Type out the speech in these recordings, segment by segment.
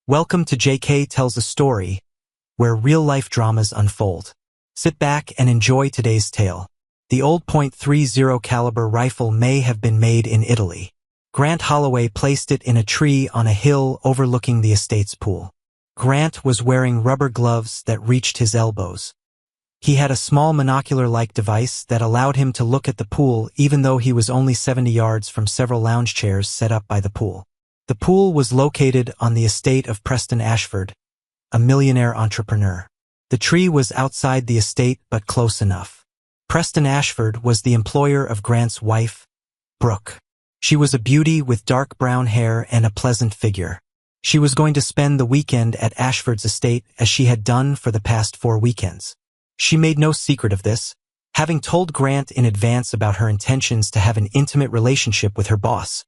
Welcome to JK Tells a Story, where real-life dramas unfold. Sit back and enjoy today's tale. The old .30 caliber rifle may have been made in Italy. Grant Holloway placed it in a tree on a hill overlooking the estate's pool. Grant was wearing rubber gloves that reached his elbows. He had a small monocular-like device that allowed him to look at the pool even though he was only 70 yards from several lounge chairs set up by the pool. The pool was located on the estate of Preston Ashford, a millionaire entrepreneur. The tree was outside the estate but close enough. Preston Ashford was the employer of Grant's wife, Brooke. She was a beauty with dark brown hair and a pleasant figure. She was going to spend the weekend at Ashford's estate as she had done for the past 4 weekends. She made no secret of this, having told Grant in advance about her intentions to have an intimate relationship with her boss.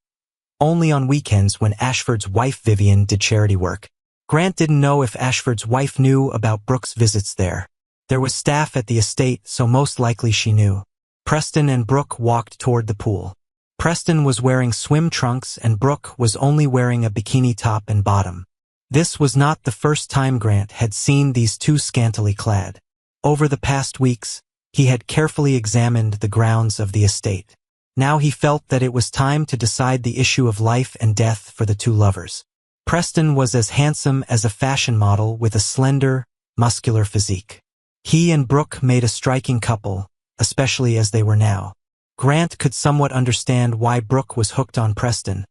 Only on weekends when Ashford's wife Vivian did charity work. Grant didn't know if Ashford's wife knew about Brooke's visits there. There was staff at the estate, so most likely she knew. Preston and Brooke walked toward the pool. Preston was wearing swim trunks and Brooke was only wearing a bikini top and bottom. This was not the first time Grant had seen these two scantily clad. Over the past weeks, he had carefully examined the grounds of the estate. Now he felt that it was time to decide the issue of life and death for the two lovers. Preston was as handsome as a fashion model with a slender, muscular physique. He and Brooke made a striking couple, especially as they were now. Grant could somewhat understand why Brooke was hooked on Preston,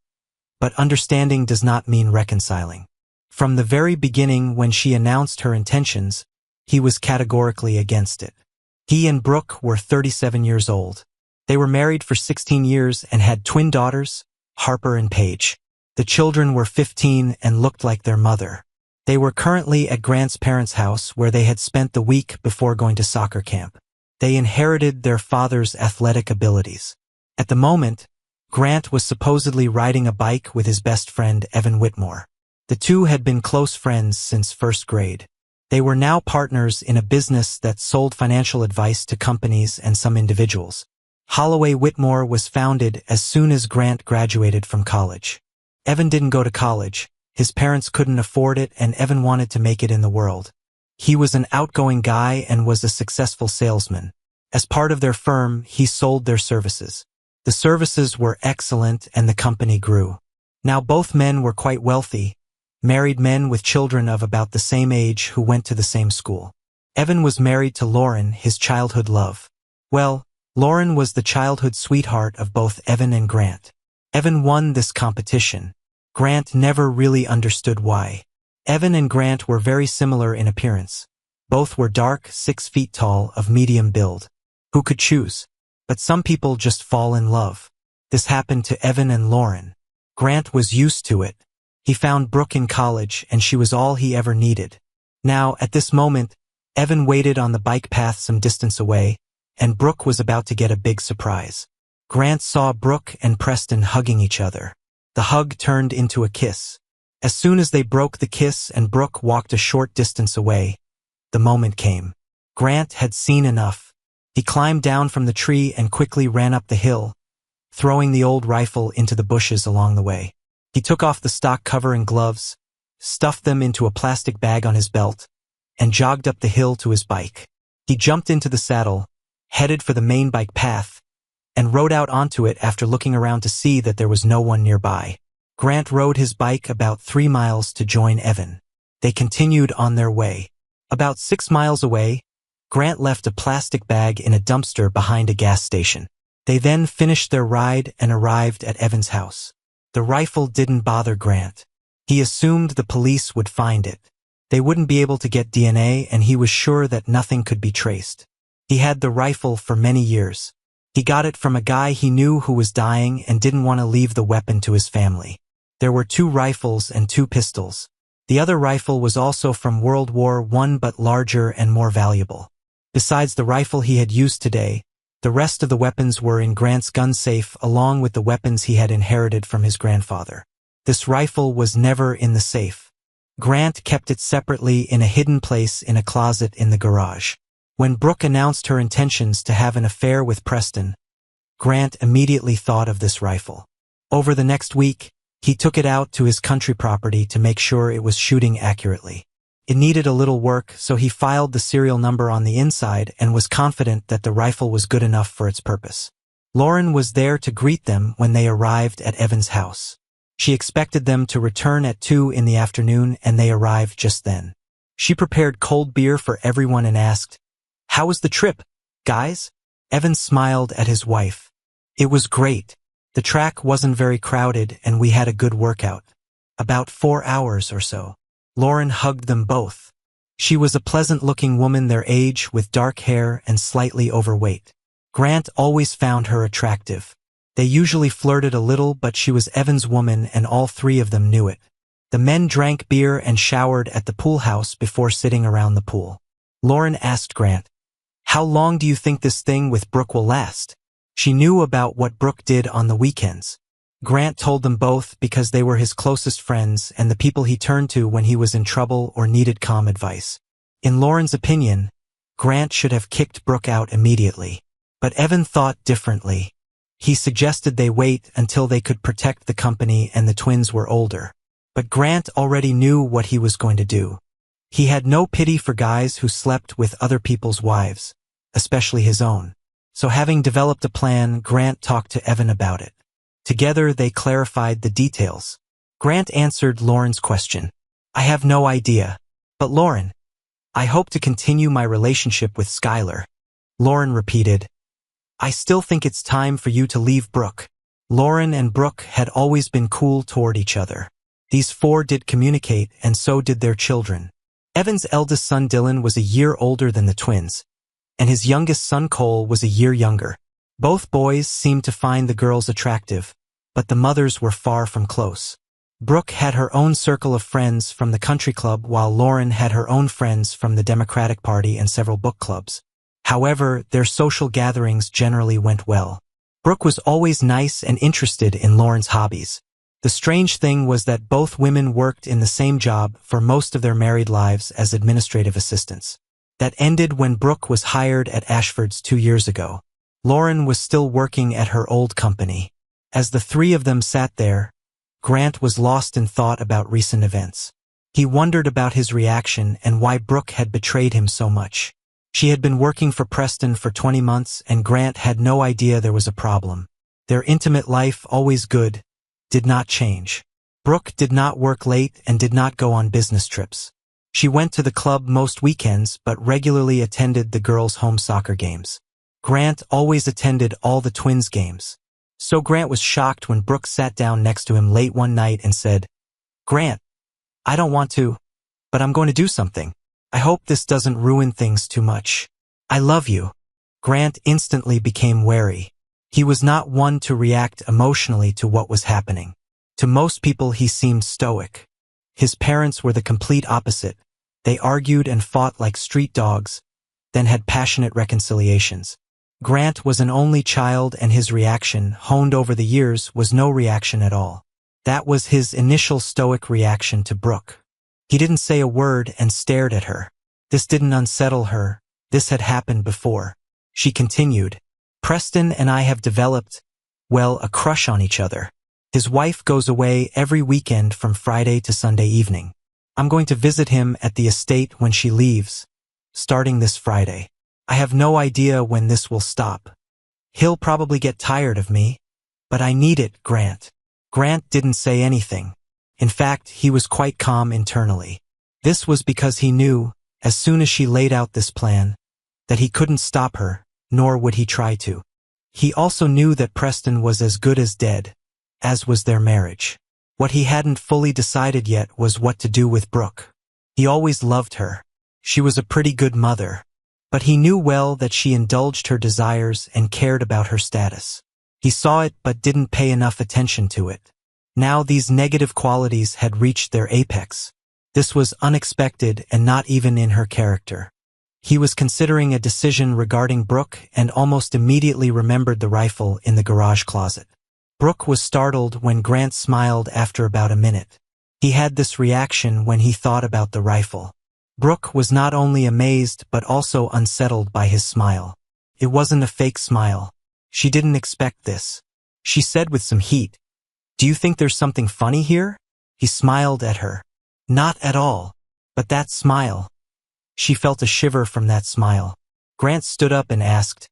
but understanding does not mean reconciling. From the very beginning when she announced her intentions, he was categorically against it. He and Brooke were 37 years old. They were married for 16 years and had twin daughters, Harper and Paige. The children were 15 and looked like their mother. They were currently at Grant's parents' house where they had spent the week before going to soccer camp. They inherited their father's athletic abilities. At the moment, Grant was supposedly riding a bike with his best friend Evan Whitmore. The two had been close friends since first grade. They were now partners in a business that sold financial advice to companies and some individuals. Holloway Whitmore was founded as soon as Grant graduated from college. Evan didn't go to college. His parents couldn't afford it and Evan wanted to make it in the world. He was an outgoing guy and was a successful salesman. As part of their firm, he sold their services. The services were excellent and the company grew. Now both men were quite wealthy, married men with children of about the same age who went to the same school. Evan was married to Lauren, his childhood love. Well, Lauren was the childhood sweetheart of both Evan and Grant. Evan won this competition. Grant never really understood why. Evan and Grant were very similar in appearance. Both were dark, 6 feet tall, of medium build. Who could choose? But some people just fall in love. This happened to Evan and Lauren. Grant was used to it. He found Brooke in college and she was all he ever needed. Now, at this moment, Evan waited on the bike path some distance away, and Brooke was about to get a big surprise. Grant saw Brooke and Preston hugging each other. The hug turned into a kiss. As soon as they broke the kiss and Brooke walked a short distance away, the moment came. Grant had seen enough. He climbed down from the tree and quickly ran up the hill, throwing the old rifle into the bushes along the way. He took off the stock cover and gloves, stuffed them into a plastic bag on his belt, and jogged up the hill to his bike. He jumped into the saddle, headed for the main bike path, and rode out onto it after looking around to see that there was no one nearby. Grant rode his bike about 3 miles to join Evan. They continued on their way. About 6 miles away, Grant left a plastic bag in a dumpster behind a gas station. They then finished their ride and arrived at Evan's house. The rifle didn't bother Grant. He assumed the police would find it. They wouldn't be able to get DNA and he was sure that nothing could be traced. He had the rifle for many years. He got it from a guy he knew who was dying and didn't want to leave the weapon to his family. There were 2 rifles and 2 pistols. The other rifle was also from World War I but larger and more valuable. Besides the rifle he had used today, the rest of the weapons were in Grant's gun safe along with the weapons he had inherited from his grandfather. This rifle was never in the safe. Grant kept it separately in a hidden place in a closet in the garage. When Brooke announced her intentions to have an affair with Preston, Grant immediately thought of this rifle. Over the next week, He took it out to his country property to make sure it was shooting accurately. It needed a little work, so he filed the serial number on the inside and was confident that the rifle was good enough for its purpose. Lauren was there to greet them when they arrived at Evan's house. She expected them to return at 2 in the afternoon, and they arrived just then. She prepared cold beer for everyone and asked, "How was the trip, guys?" Evan smiled at his wife. "It was great. The track wasn't very crowded and we had a good workout. About 4 hours or so." Lauren hugged them both. She was a pleasant-looking woman their age with dark hair and slightly overweight. Grant always found her attractive. They usually flirted a little, but she was Evan's woman and all three of them knew it. The men drank beer and showered at the pool house before sitting around the pool. Lauren asked Grant, "How long do you think this thing with Brooke will last?" She knew about what Brooke did on the weekends. Grant told them both because they were his closest friends and the people he turned to when he was in trouble or needed calm advice. In Lauren's opinion, Grant should have kicked Brooke out immediately. But Evan thought differently. He suggested they wait until they could protect the company and the twins were older. But Grant already knew what he was going to do. He had no pity for guys who slept with other people's wives, especially his own. So having developed a plan, Grant talked to Evan about it. Together they clarified the details. Grant answered Lauren's question. "I have no idea. But Lauren, I hope to continue my relationship with Skylar." Lauren repeated, "I still think it's time for you to leave Brooke." Lauren and Brooke had always been cool toward each other. These four did communicate, and so did their children. Evan's eldest son Dylan was a year older than the twins, and his youngest son Cole was a year younger. Both boys seemed to find the girls attractive, but the mothers were far from close. Brooke had her own circle of friends from the country club, while Lauren had her own friends from the Democratic Party and several book clubs. However, their social gatherings generally went well. Brooke was always nice and interested in Lauren's hobbies. The strange thing was that both women worked in the same job for most of their married lives as administrative assistants. That ended when Brooke was hired at Ashford's 2 years ago. Lauren was still working at her old company. As the three of them sat there, Grant was lost in thought about recent events. He wondered about his reaction and why Brooke had betrayed him so much. She had been working for Preston for 20 months and Grant had no idea there was a problem. Their intimate life, always good, did not change. Brooke did not work late and did not go on business trips. She went to the club most weekends but regularly attended the girls' home soccer games. Grant always attended all the twins' games. So Grant was shocked when Brooke sat down next to him late one night and said, "Grant, I don't want to, but I'm going to do something. I hope this doesn't ruin things too much. I love you." Grant instantly became wary. He was not one to react emotionally to what was happening. To most people he seemed stoic. His parents were the complete opposite. They argued and fought like street dogs, then had passionate reconciliations. Grant was an only child and his reaction, honed over the years, was no reaction at all. That was his initial stoic reaction to Brooke. He didn't say a word and stared at her. This didn't unsettle her. This had happened before. She continued, "Preston and I have developed, well, a crush on each other. His wife goes away every weekend from Friday to Sunday evening. I'm going to visit him at the estate when she leaves, starting this Friday. I have no idea when this will stop. He'll probably get tired of me, but I need it, Grant." Grant didn't say anything. In fact, he was quite calm internally. This was because he knew, as soon as she laid out this plan, that he couldn't stop her, nor would he try to. He also knew that Preston was as good as dead, as was their marriage. What he hadn't fully decided yet was what to do with Brooke. He always loved her. She was a pretty good mother. But he knew well that she indulged her desires and cared about her status. He saw it but didn't pay enough attention to it. Now these negative qualities had reached their apex. This was unexpected and not even in her character. He was considering a decision regarding Brooke and almost immediately remembered the rifle in the garage closet. Brooke was startled when Grant smiled after about a minute. He had this reaction when he thought about the rifle. Brooke was not only amazed but also unsettled by his smile. It wasn't a fake smile. She didn't expect this. She said with some heat, Do you think there's something funny here? He smiled at her. Not at all. But that smile. She felt a shiver from that smile. Grant stood up and asked,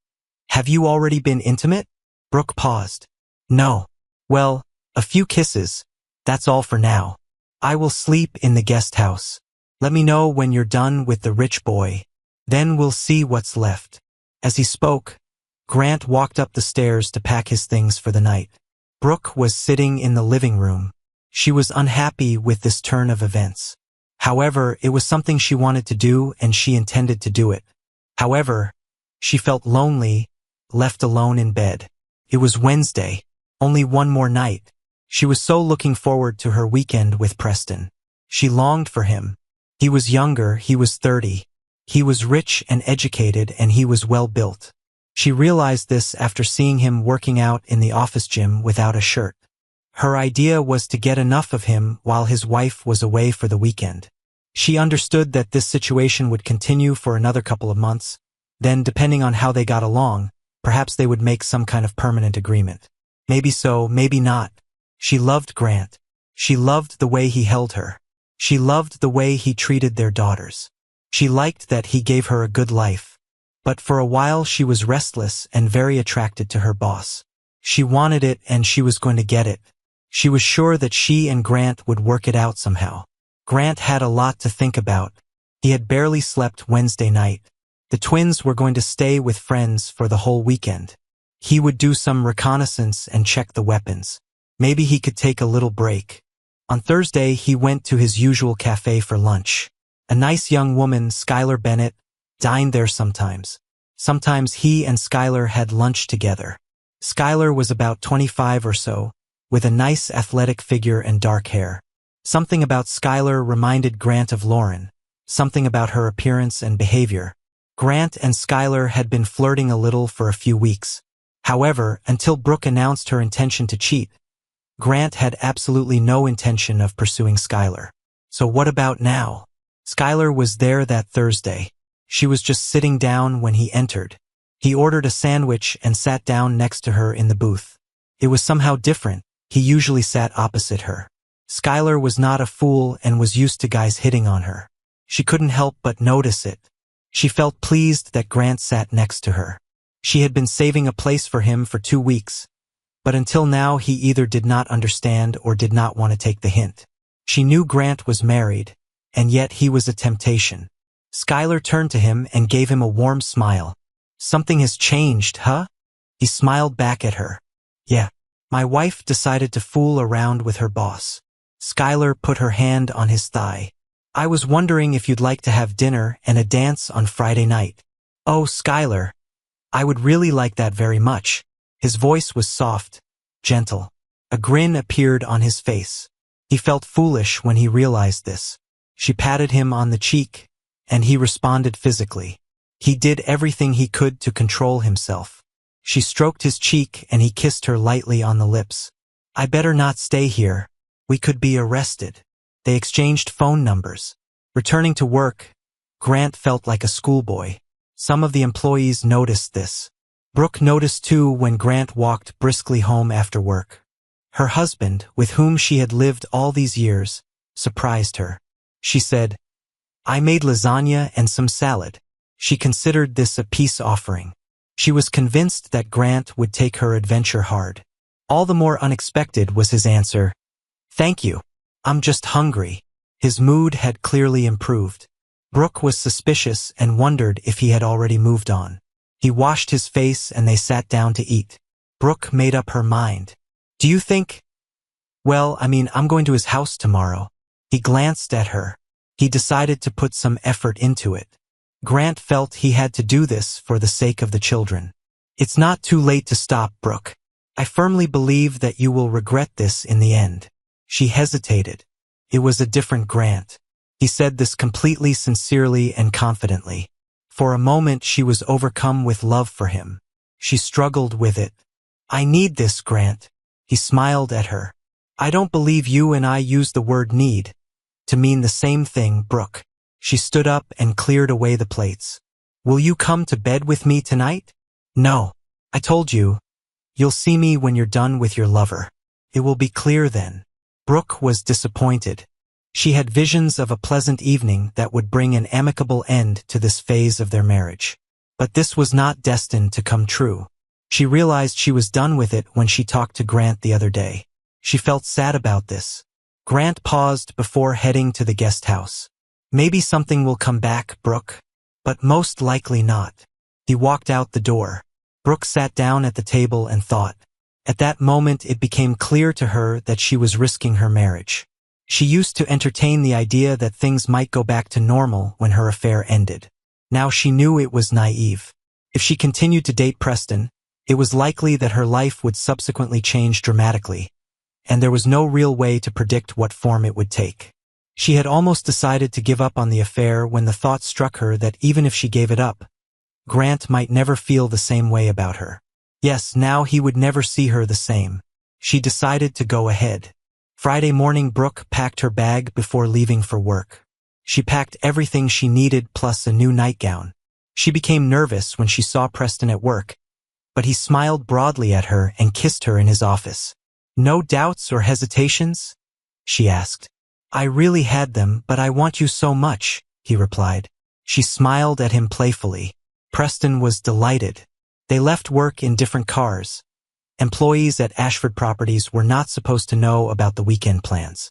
"Have you already been intimate?" Brooke paused. No. Well, a few kisses. That's all for now. I will sleep in the guest house. Let me know when you're done with the rich boy. Then we'll see what's left. As he spoke, Grant walked up the stairs to pack his things for the night. Brooke was sitting in the living room. She was unhappy with this turn of events. However, it was something she wanted to do and she intended to do it. However, she felt lonely, left alone in bed. It was Wednesday, only one more night. She was so looking forward to her weekend with Preston. She longed for him. He was younger, he was 30. He was rich and educated and he was well built. She realized this after seeing him working out in the office gym without a shirt. Her idea was to get enough of him while his wife was away for the weekend. She understood that this situation would continue for another couple of months. Then, depending on how they got along, perhaps they would make some kind of permanent agreement. Maybe so, maybe not. She loved Grant. She loved the way he held her. She loved the way he treated their daughters. She liked that he gave her a good life. But for a while she was restless and very attracted to her boss. She wanted it and she was going to get it. She was sure that she and Grant would work it out somehow. Grant had a lot to think about. He had barely slept Wednesday night. The twins were going to stay with friends for the whole weekend. He would do some reconnaissance and check the weapons. Maybe he could take a little break. On Thursday, he went to his usual cafe for lunch. A nice young woman, Skylar Bennett, dined there sometimes. Sometimes he and Skylar had lunch together. Skylar was about 25 or so, with a nice athletic figure and dark hair. Something about Skylar reminded Grant of Lauren. Something about her appearance and behavior. Grant and Skylar had been flirting a little for a few weeks. However, until Brooke announced her intention to cheat, Grant had absolutely no intention of pursuing Skylar. So what about now? Skylar was there that Thursday. She was just sitting down when he entered. He ordered a sandwich and sat down next to her in the booth. It was somehow different. He usually sat opposite her. Skylar was not a fool and was used to guys hitting on her. She couldn't help but notice it. She felt pleased that Grant sat next to her. She had been saving a place for him for 2 weeks, but until now he either did not understand or did not want to take the hint. She knew Grant was married, and yet he was a temptation. Skylar turned to him and gave him a warm smile. Something has changed, huh? He smiled back at her. Yeah. My wife decided to fool around with her boss. Skylar put her hand on his thigh. I was wondering if you'd like to have dinner and a dance on Friday night. Oh, Skylar. I would really like that very much. His voice was soft, gentle. A grin appeared on his face. He felt foolish when he realized this. She patted him on the cheek, and he responded physically. He did everything he could to control himself. She stroked his cheek and he kissed her lightly on the lips. I better not stay here. We could be arrested. They exchanged phone numbers. Returning to work, Grant felt like a schoolboy. Some of the employees noticed this. Brooke noticed too when Grant walked briskly home after work. Her husband, with whom she had lived all these years, surprised her. She said, I made lasagna and some salad. She considered this a peace offering. She was convinced that Grant would take her adventure hard. All the more unexpected was his answer. Thank you. I'm just hungry. His mood had clearly improved. Brooke was suspicious and wondered if he had already moved on. He washed his face and they sat down to eat. Brooke made up her mind. Do you think? Well, I'm going to his house tomorrow. He glanced at her. He decided to put some effort into it. Grant felt he had to do this for the sake of the children. It's not too late to stop, Brooke. I firmly believe that you will regret this in the end. She hesitated. It was a different Grant. He said this completely sincerely and confidently. For a moment she was overcome with love for him. She struggled with it. I need this, Grant. He smiled at her. I don't believe you and I use the word need to mean the same thing, Brooke. She stood up and cleared away the plates. Will you come to bed with me tonight? No. I told you. You'll see me when you're done with your lover. It will be clear then. Brooke was disappointed. She had visions of a pleasant evening that would bring an amicable end to this phase of their marriage. But this was not destined to come true. She realized she was done with it when she talked to Grant the other day. She felt sad about this. Grant paused before heading to the guest house. Maybe something will come back, Brooke. But most likely not. He walked out the door. Brooke sat down at the table and thought. At that moment it became clear to her that she was risking her marriage. She used to entertain the idea that things might go back to normal when her affair ended. Now she knew it was naive. If she continued to date Preston, it was likely that her life would subsequently change dramatically, and there was no real way to predict what form it would take. She had almost decided to give up on the affair when the thought struck her that even if she gave it up, Grant might never feel the same way about her. Yes, now he would never see her the same. She decided to go ahead. Friday morning, Brooke packed her bag before leaving for work. She packed everything she needed plus a new nightgown. She became nervous when she saw Preston at work, but he smiled broadly at her and kissed her in his office. "No doubts or hesitations?" she asked. "I really had them, but I want you so much," he replied. She smiled at him playfully. Preston was delighted. They left work in different cars. Employees at Ashford Properties were not supposed to know about the weekend plans.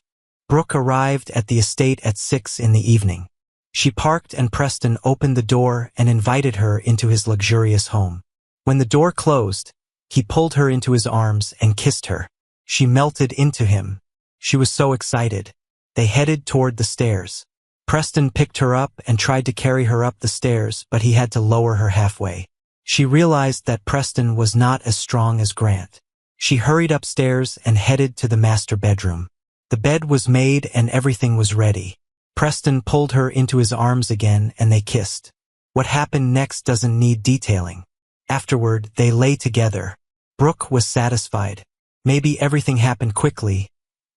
Brooke arrived at the estate at 6 in the evening. She parked and Preston opened the door and invited her into his luxurious home. When the door closed, he pulled her into his arms and kissed her. She melted into him. She was so excited. They headed toward the stairs. Preston picked her up and tried to carry her up the stairs, but he had to lower her halfway. She realized that Preston was not as strong as Grant. She hurried upstairs and headed to the master bedroom. The bed was made and everything was ready. Preston pulled her into his arms again and they kissed. What happened next doesn't need detailing. Afterward, they lay together. Brooke was satisfied. Maybe everything happened quickly,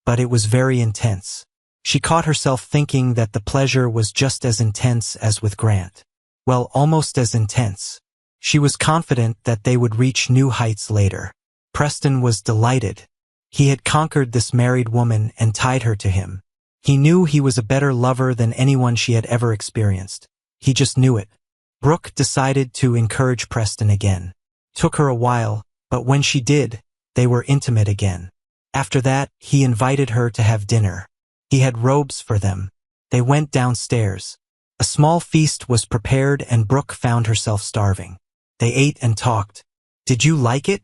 but it was very intense. She caught herself thinking that the pleasure was just as intense as with Grant. Well, almost as intense. She was confident that they would reach new heights later. Preston was delighted. He had conquered this married woman and tied her to him. He knew he was a better lover than anyone she had ever experienced. He just knew it. Brooke decided to encourage Preston again. Took her a while, but when she did, they were intimate again. After that, he invited her to have dinner. He had robes for them. They went downstairs. A small feast was prepared and Brooke found herself starving. They ate and talked. "Did you like it?"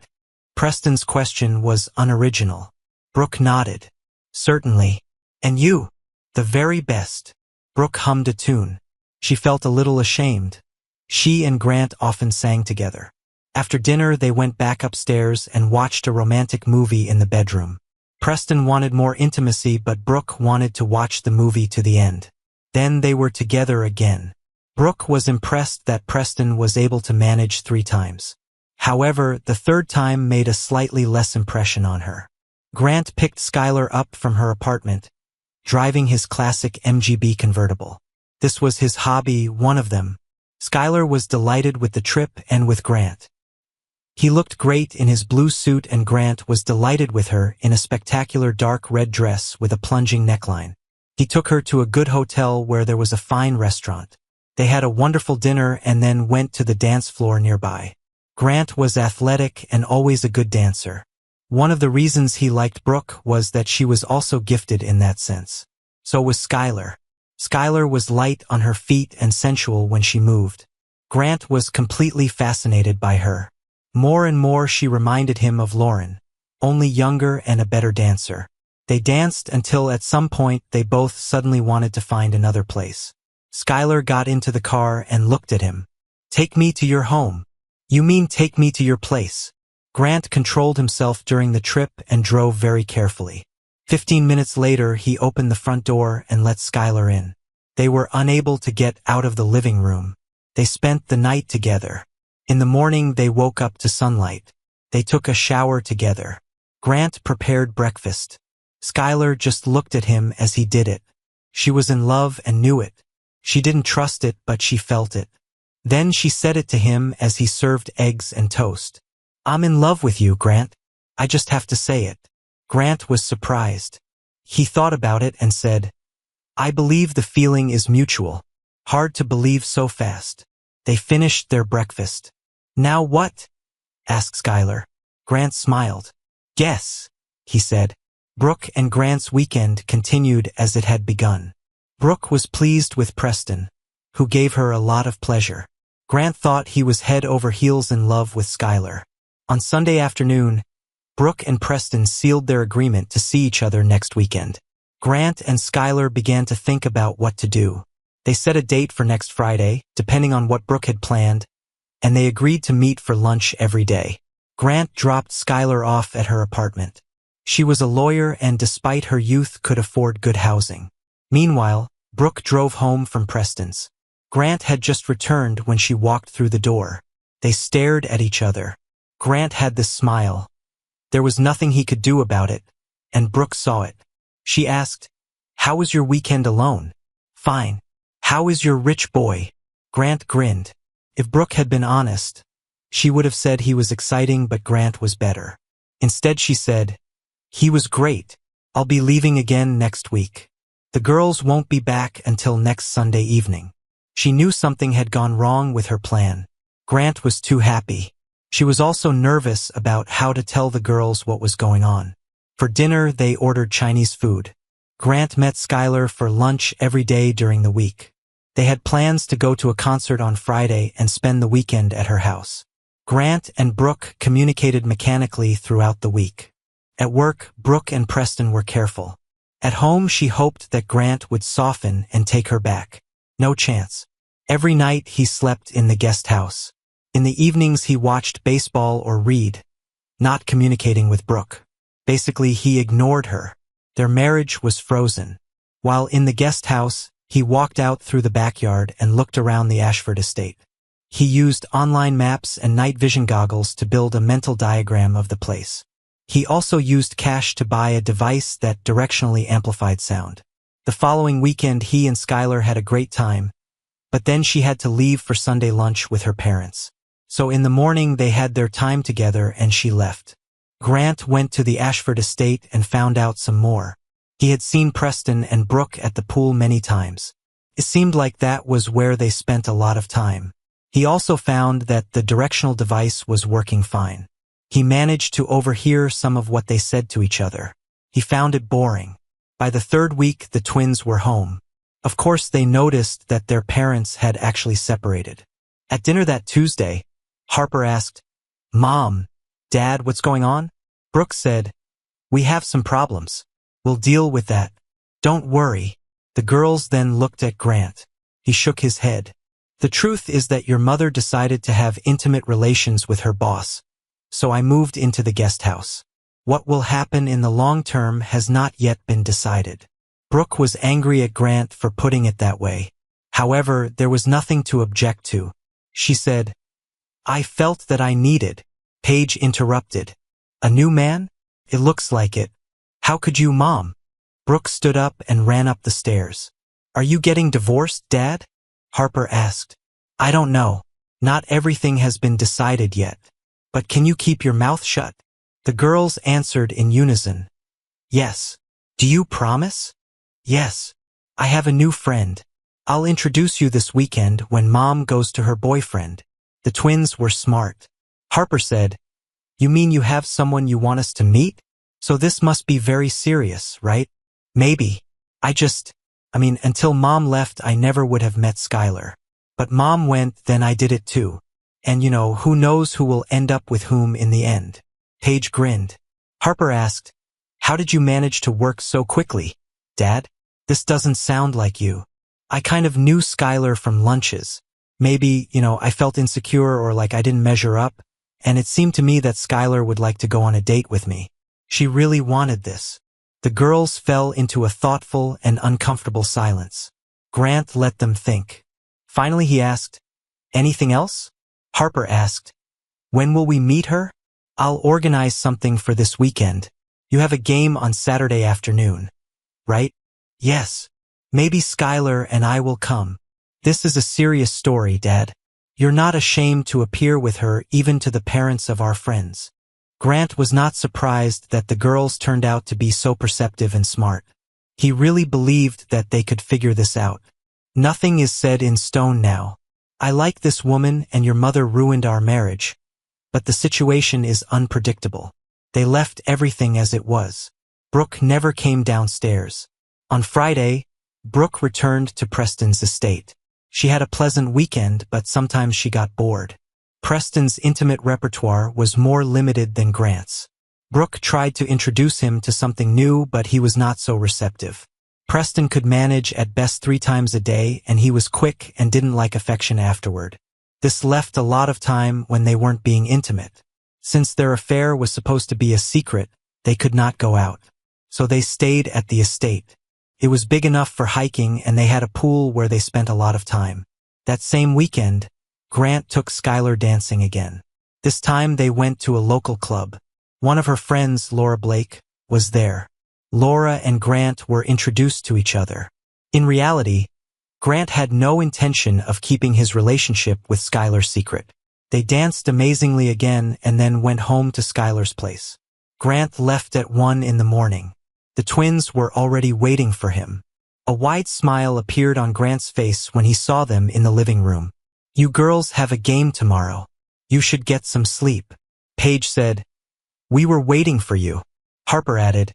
Preston's question was unoriginal. Brooke nodded. "Certainly. And you?" "The very best." Brooke hummed a tune. She felt a little ashamed. She and Grant often sang together. After dinner, they went back upstairs and watched a romantic movie in the bedroom. Preston wanted more intimacy, but Brooke wanted to watch the movie to the end. Then they were together again. Brooke was impressed that Preston was able to manage 3 times. However, the third time made a slightly less impression on her. Grant picked Skylar up from her apartment, driving his classic MGB convertible. This was his hobby, one of them. Skylar was delighted with the trip and with Grant. He looked great in his blue suit and Grant was delighted with her in a spectacular dark red dress with a plunging neckline. He took her to a good hotel where there was a fine restaurant. They had a wonderful dinner and then went to the dance floor nearby. Grant was athletic and always a good dancer. One of the reasons he liked Brooke was that she was also gifted in that sense. So was Skylar. Skylar was light on her feet and sensual when she moved. Grant was completely fascinated by her. More and more she reminded him of Lauren, only younger and a better dancer. They danced until at some point they both suddenly wanted to find another place. Skylar got into the car and looked at him. "Take me to your home." "You mean take me to your place?" Grant controlled himself during the trip and drove very carefully. 15 minutes later, he opened the front door and let Skylar in. They were unable to get out of the living room. They spent the night together. In the morning, they woke up to sunlight. They took a shower together. Grant prepared breakfast. Skylar just looked at him as he did it. She was in love and knew it. She didn't trust it, but she felt it. Then she said it to him as he served eggs and toast. "I'm in love with you, Grant. I just have to say it." Grant was surprised. He thought about it and said, I believe the feeling is mutual. Hard to believe so fast. They finished their breakfast. Now what? Asked Skylar. Grant smiled. Guess, he said. Brooke and Grant's weekend continued as it had begun. Brooke was pleased with Preston, who gave her a lot of pleasure. Grant thought he was head over heels in love with Skylar. On Sunday afternoon, Brooke and Preston sealed their agreement to see each other next weekend. Grant and Skylar began to think about what to do. They set a date for next Friday, depending on what Brooke had planned, and they agreed to meet for lunch every day. Grant dropped Skylar off at her apartment. She was a lawyer and despite her youth could afford good housing. Meanwhile, Brooke drove home from Preston's. Grant had just returned when she walked through the door. They stared at each other. Grant had this smile. There was nothing he could do about it, and Brooke saw it. She asked, How was your weekend alone? Fine. How is your rich boy? Grant grinned. If Brooke had been honest, she would have said he was exciting but Grant was better. Instead she said, He was great. I'll be leaving again next week. The girls won't be back until next Sunday evening. She knew something had gone wrong with her plan. Grant was too happy. She was also nervous about how to tell the girls what was going on. For dinner, they ordered Chinese food. Grant met Skylar for lunch every day during the week. They had plans to go to a concert on Friday and spend the weekend at her house. Grant and Brooke communicated mechanically throughout the week. At work, Brooke and Preston were careful. At home, she hoped that Grant would soften and take her back. No chance. Every night, he slept in the guest house. In the evenings, he watched baseball or read, not communicating with Brooke. Basically, he ignored her. Their marriage was frozen. While in the guest house, he walked out through the backyard and looked around the Ashford estate. He used online maps and night vision goggles to build a mental diagram of the place. He also used cash to buy a device that directionally amplified sound. The following weekend, he and Skylar had a great time, but then she had to leave for Sunday lunch with her parents. So in the morning, they had their time together and she left. Grant went to the Ashford estate and found out some more. He had seen Preston and Brooke at the pool many times. It seemed like that was where they spent a lot of time. He also found that the directional device was working fine. He managed to overhear some of what they said to each other. He found it boring. By the third week, the twins were home. Of course, they noticed that their parents had actually separated. At dinner that Tuesday, Harper asked, Mom, Dad, what's going on? Brooke said, We have some problems. We'll deal with that. Don't worry. The girls then looked at Grant. He shook his head. The truth is that your mother decided to have intimate relations with her boss. So I moved into the guest house. What will happen in the long term has not yet been decided. Brooke was angry at Grant for putting it that way. However, there was nothing to object to. She said, I felt that I needed. Paige interrupted. A new man? It looks like it. How could you, Mom? Brooke stood up and ran up the stairs. Are you getting divorced, Dad? Harper asked. I don't know. Not everything has been decided yet. But can you keep your mouth shut? The girls answered in unison. Yes. Do you promise? Yes. I have a new friend. I'll introduce you this weekend when Mom goes to her boyfriend. The twins were smart. Harper said, You mean you have someone you want us to meet? So this must be very serious, right? Maybe. Until Mom left, I never would have met Skylar. But Mom went, then I did it too. And who knows who will end up with whom in the end. Paige grinned. Harper asked, How did you manage to work so quickly, Dad? This doesn't sound like you. I kind of knew Skylar from lunches. Maybe, I felt insecure or like I didn't measure up, and it seemed to me that Skylar would like to go on a date with me. She really wanted this. The girls fell into a thoughtful and uncomfortable silence. Grant let them think. Finally he asked, Anything else? Harper asked, When will we meet her? I'll organize something for this weekend. You have a game on Saturday afternoon, right? Yes. Maybe Skylar and I will come. This is a serious story, Dad. You're not ashamed to appear with her even to the parents of our friends. Grant was not surprised that the girls turned out to be so perceptive and smart. He really believed that they could figure this out. Nothing is set in stone now. I like this woman and your mother ruined our marriage. But the situation is unpredictable. They left everything as it was. Brooke never came downstairs. On Friday, Brooke returned to Preston's estate. She had a pleasant weekend, but sometimes she got bored. Preston's intimate repertoire was more limited than Grant's. Brooke tried to introduce him to something new, but he was not so receptive. Preston could manage at best 3 times a day, and he was quick and didn't like affection afterward. This left a lot of time when they weren't being intimate. Since their affair was supposed to be a secret, they could not go out. So they stayed at the estate. It was big enough for hiking, and they had a pool where they spent a lot of time. That same weekend, Grant took Skylar dancing again. This time they went to a local club. One of her friends, Laura Blake, was there. Laura and Grant were introduced to each other. In reality, Grant had no intention of keeping his relationship with Skylar secret. They danced amazingly again and then went home to Skylar's place. Grant left at 1 in the morning. The twins were already waiting for him. A wide smile appeared on Grant's face when he saw them in the living room. "You girls have a game tomorrow. You should get some sleep," Paige said. "We were waiting for you," Harper added.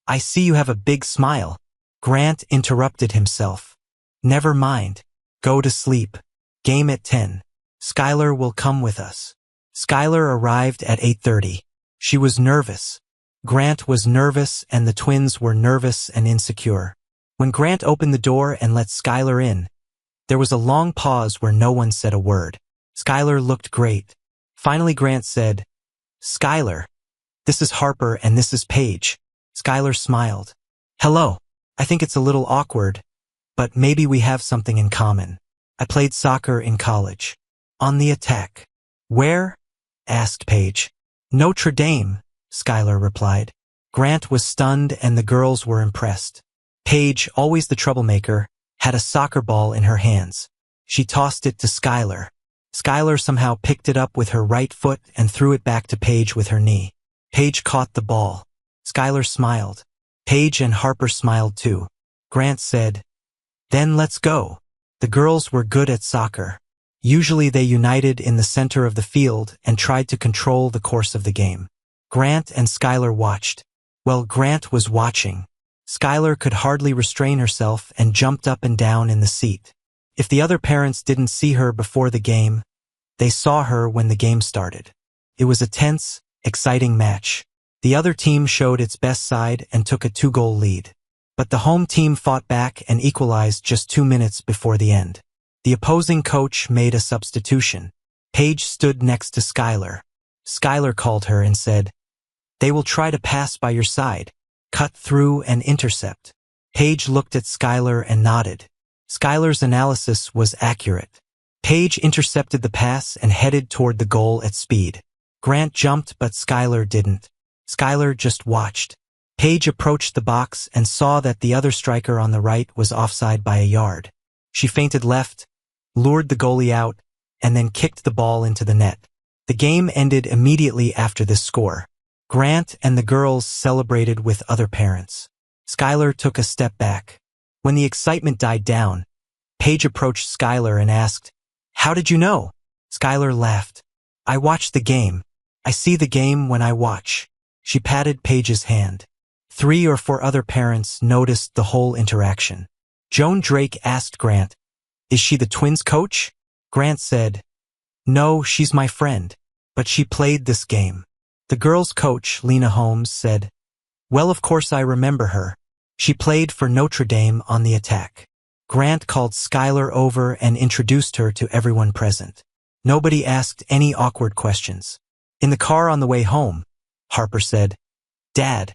"I see you have a big smile." Grant interrupted himself. "Never mind. Go to sleep. Game at 10. Skylar will come with us." Skylar arrived at 8:30. She was nervous. Grant was nervous, and the twins were nervous and insecure. When Grant opened the door and let Skylar in, there was a long pause where no one said a word. Skylar looked great. Finally Grant said, "Skylar, this is Harper and this is Paige." Skylar smiled. "Hello. I think it's a little awkward, but maybe we have something in common. I played soccer in college." "On the attack." "Where?" asked Paige. "Notre Dame," Skylar replied. Grant was stunned and the girls were impressed. Paige, always the troublemaker, had a soccer ball in her hands. She tossed it to Skylar. Skylar somehow picked it up with her right foot and threw it back to Paige with her knee. Paige caught the ball. Skylar smiled. Paige and Harper smiled too. Grant said, "Then let's go." The girls were good at soccer. Usually they united in the center of the field and tried to control the course of the game. Grant and Skylar watched. Well, Grant was watching. Skylar could hardly restrain herself and jumped up and down in the seat. If the other parents didn't see her before the game, they saw her when the game started. It was a tense, exciting match. The other team showed its best side and took a 2-goal lead. But the home team fought back and equalized just 2 minutes before the end. The opposing coach made a substitution. Paige stood next to Skylar. Skylar called her and said, "They will try to pass by your side. Cut through and intercept." Paige looked at Skylar and nodded. Skylar's analysis was accurate. Paige intercepted the pass and headed toward the goal at speed. Grant jumped, but Skylar didn't. Skylar just watched. Paige approached the box and saw that the other striker on the right was offside by a yard. She feinted left, lured the goalie out, and then kicked the ball into the net. The game ended immediately after this score. Grant and the girls celebrated with other parents. Skylar took a step back. When the excitement died down, Paige approached Skylar and asked, "How did you know?" Skylar laughed. "I watched the game. I see the game when I watch." She patted Paige's hand. 3 or 4 other parents noticed the whole interaction. Joan Drake asked Grant, "Is she the twins' coach?" Grant said, "No, she's my friend, but she played this game." The girls' coach, Lena Holmes, said, "Well, of course I remember her. She played for Notre Dame on the attack." Grant called Skylar over and introduced her to everyone present. Nobody asked any awkward questions. In the car on the way home, Harper said, "Dad,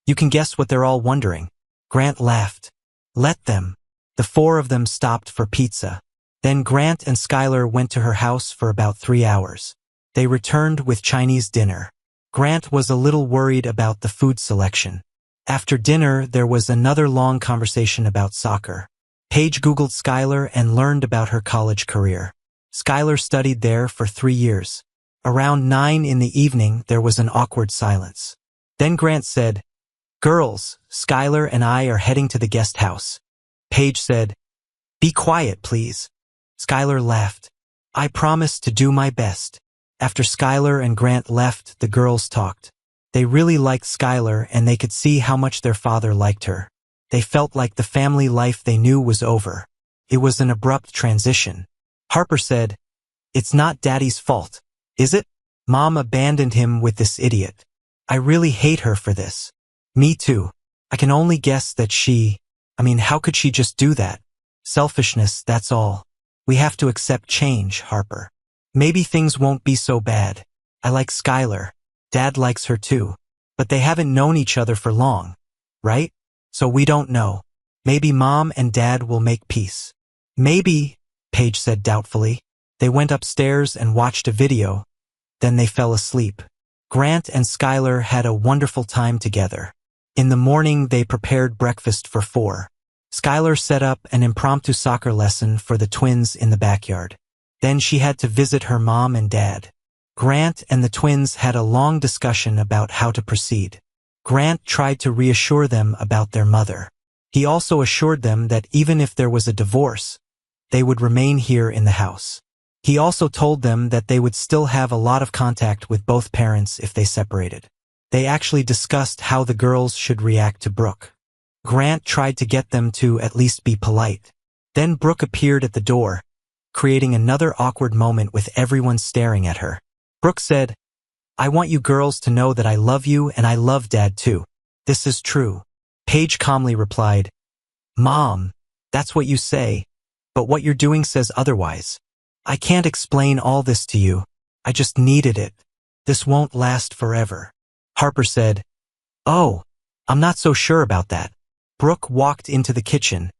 you can guess what they're all wondering." Grant laughed. "Let them." The 4 of them stopped for pizza. Then Grant and Skylar went to her house for about 3 hours. They returned with Chinese dinner. Grant was a little worried about the food selection. After dinner, there was another long conversation about soccer. Paige Googled Skylar and learned about her college career. Skylar studied there for 3 years. Around 9 in the evening, there was an awkward silence. Then Grant said, "Girls, Skylar and I are heading to the guest house." Paige said, "Be quiet, please." Skylar laughed. "I promise to do my best." After Skylar and Grant left, the girls talked. They really liked Skylar and they could see how much their father liked her. They felt like the family life they knew was over. It was an abrupt transition. Harper said, "It's not Daddy's fault, is it? Mom abandoned him with this idiot. I really hate her for this." "Me too. I can only guess that how could she just do that? Selfishness, that's all. We have to accept change, Harper. Maybe things won't be so bad. I like Skylar. Dad likes her too. But they haven't known each other for long, right? So we don't know. Maybe Mom and Dad will make peace." "Maybe," Paige said doubtfully. They went upstairs and watched a video. Then they fell asleep. Grant and Skylar had a wonderful time together. In the morning, they prepared breakfast for 4. Skylar set up an impromptu soccer lesson for the twins in the backyard. Then she had to visit her mom and dad. Grant and the twins had a long discussion about how to proceed. Grant tried to reassure them about their mother. He also assured them that even if there was a divorce, they would remain here in the house. He also told them that they would still have a lot of contact with both parents if they separated. They actually discussed how the girls should react to Brooke. Grant tried to get them to at least be polite. Then Brooke appeared at the door, creating another awkward moment with everyone staring at her. Brooke said, "I want you girls to know that I love you and I love Dad too. This is true." Paige calmly replied, "Mom, that's what you say, but what you're doing says otherwise. I can't explain all this to you. I just needed it. This won't last forever." Harper said, "Oh, I'm not so sure about that." Brooke walked into the kitchen,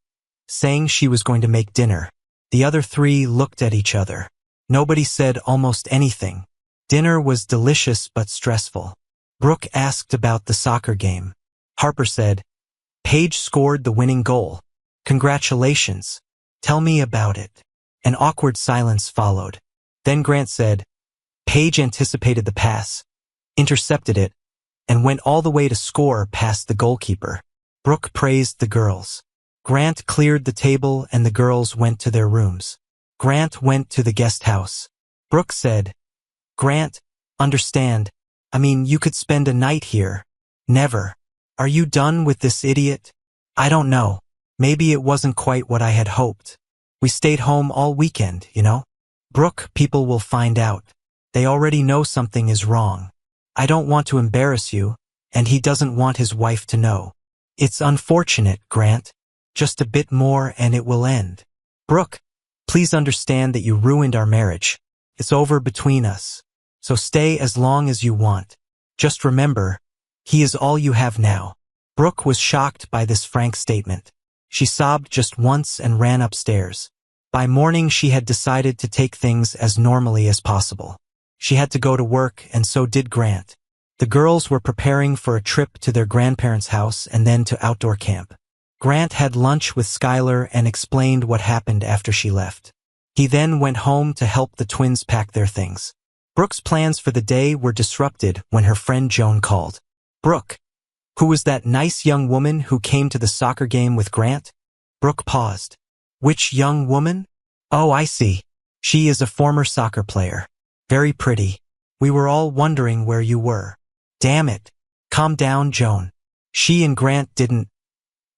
saying she was going to make dinner. The other 3 looked at each other. Nobody said almost anything. Dinner was delicious but stressful. Brooke asked about the soccer game. Harper said, "Paige scored the winning goal. Congratulations. Tell me about it." An awkward silence followed. Then Grant said, "Paige anticipated the pass, intercepted it, and went all the way to score past the goalkeeper." Brooke praised the girls. Grant cleared the table and the girls went to their rooms. Grant went to the guest house. Brooke said, "Grant, understand. You could spend a night here." "Never. Are you done with this idiot?" "I don't know. Maybe it wasn't quite what I had hoped. We stayed home all weekend, you know." "Brooke, people will find out. They already know something is wrong. I don't want to embarrass you, and he doesn't want his wife to know. It's unfortunate, Grant. Just a bit more and it will end." "Brooke, please understand that you ruined our marriage. It's over between us. So stay as long as you want. Just remember, he is all you have now." Brooke was shocked by this frank statement. She sobbed just once and ran upstairs. By morning, she had decided to take things as normally as possible. She had to go to work, and so did Grant. The girls were preparing for a trip to their grandparents' house and then to outdoor camp. Grant had lunch with Skylar and explained what happened after she left. He then went home to help the twins pack their things. Brooke's plans for the day were disrupted when her friend Joan called. "Brooke, who was that nice young woman who came to the soccer game with Grant?" Brooke paused. "Which young woman? Oh, I see. She is a former soccer player. Very pretty. We were all wondering where you were." "Damn it. Calm down, Joan. She and Grant didn't.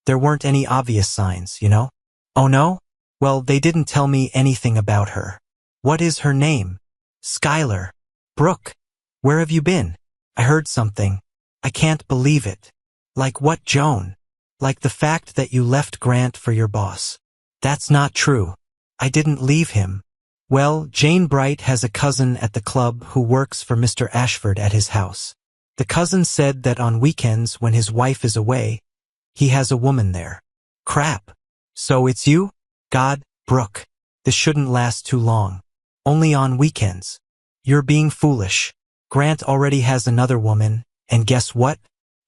There weren't any obvious signs, you know." "Oh no? Well, they didn't tell me anything about her." "What is her name?" "Skylar." "Brooke, where have you been? I heard something. I can't believe it." "Like what, Joan?" "Like the fact that you left Grant for your boss." "That's not true. I didn't leave him." "Well, Jane Bright has a cousin at the club who works for Mr. Ashford at his house. The cousin said that on weekends when his wife is away, he has a woman there." "Crap. So it's you?" "God, Brooke, this shouldn't last too long. Only on weekends." "You're being foolish. Grant already has another woman, and guess what?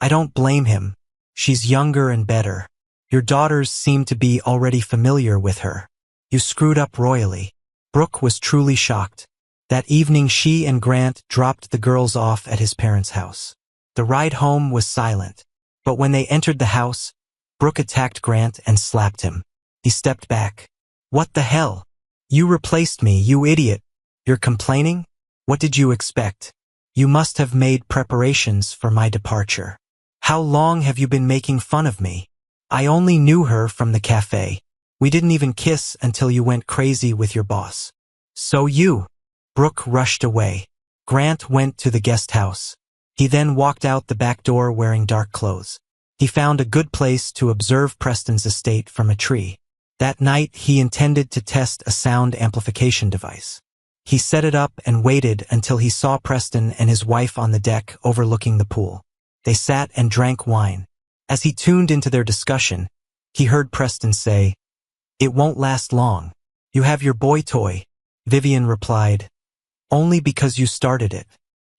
I don't blame him. She's younger and better. Your daughters seem to be already familiar with her. You screwed up royally." Brooke was truly shocked. That evening she and Grant dropped the girls off at his parents' house. The ride home was silent, but when they entered the house, Brooke attacked Grant and slapped him. He stepped back. "What the hell? You replaced me, you idiot. You're complaining? What did you expect? You must have made preparations for my departure. How long have you been making fun of me? I only knew her from the cafe. We didn't even kiss until you went crazy with your boss." "So you..." Brooke rushed away. Grant went to the guest house. He then walked out the back door wearing dark clothes. He found a good place to observe Preston's estate from a tree. That night, he intended to test a sound amplification device. He set it up and waited until he saw Preston and his wife on the deck overlooking the pool. They sat and drank wine. As he tuned into their discussion, he heard Preston say, "It won't last long. You have your boy toy." Vivian replied, "Only because you started it.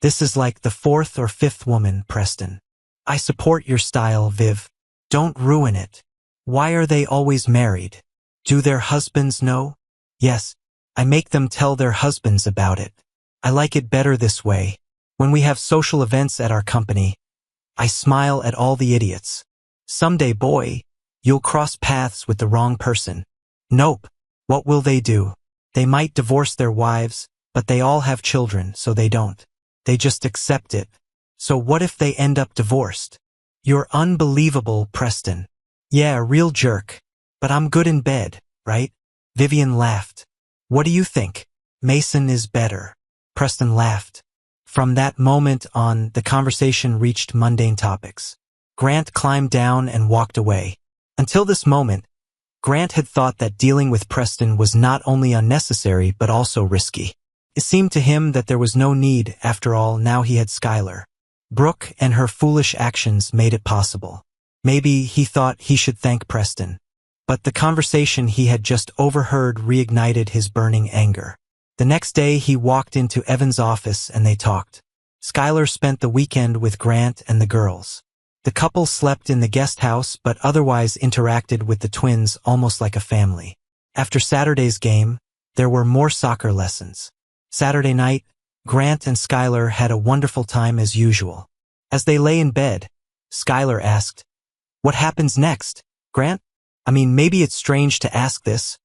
This is like the fourth or fifth woman, Preston. I support your style, Viv. Don't ruin it. Why are they always married? Do their husbands know?" "Yes. I make them tell their husbands about it. I like it better this way. When we have social events at our company, I smile at all the idiots. Someday, boy, you'll cross paths with the wrong person." "Nope. What will they do? They might divorce their wives, but they all have children, so they don't. They just accept it. So what if they end up divorced?" "You're unbelievable, Preston." "Yeah, a real jerk. But I'm good in bed, right?" Vivian laughed. "What do you think? Mason is better." Preston laughed. From that moment on, the conversation reached mundane topics. Grant climbed down and walked away. Until this moment, Grant had thought that dealing with Preston was not only unnecessary but also risky. It seemed to him that there was no need, after all, now he had Skylar. Brooke and her foolish actions made it possible. Maybe he thought he should thank Preston. But the conversation he had just overheard reignited his burning anger. The next day he walked into Evan's office and they talked. Skylar spent the weekend with Grant and the girls. The couple slept in the guest house but otherwise interacted with the twins almost like a family. After Saturday's game, there were more soccer lessons. Saturday night, Grant and Skylar had a wonderful time as usual. As they lay in bed, Skylar asked, "What happens next, Grant? I mean, maybe it's strange to ask this,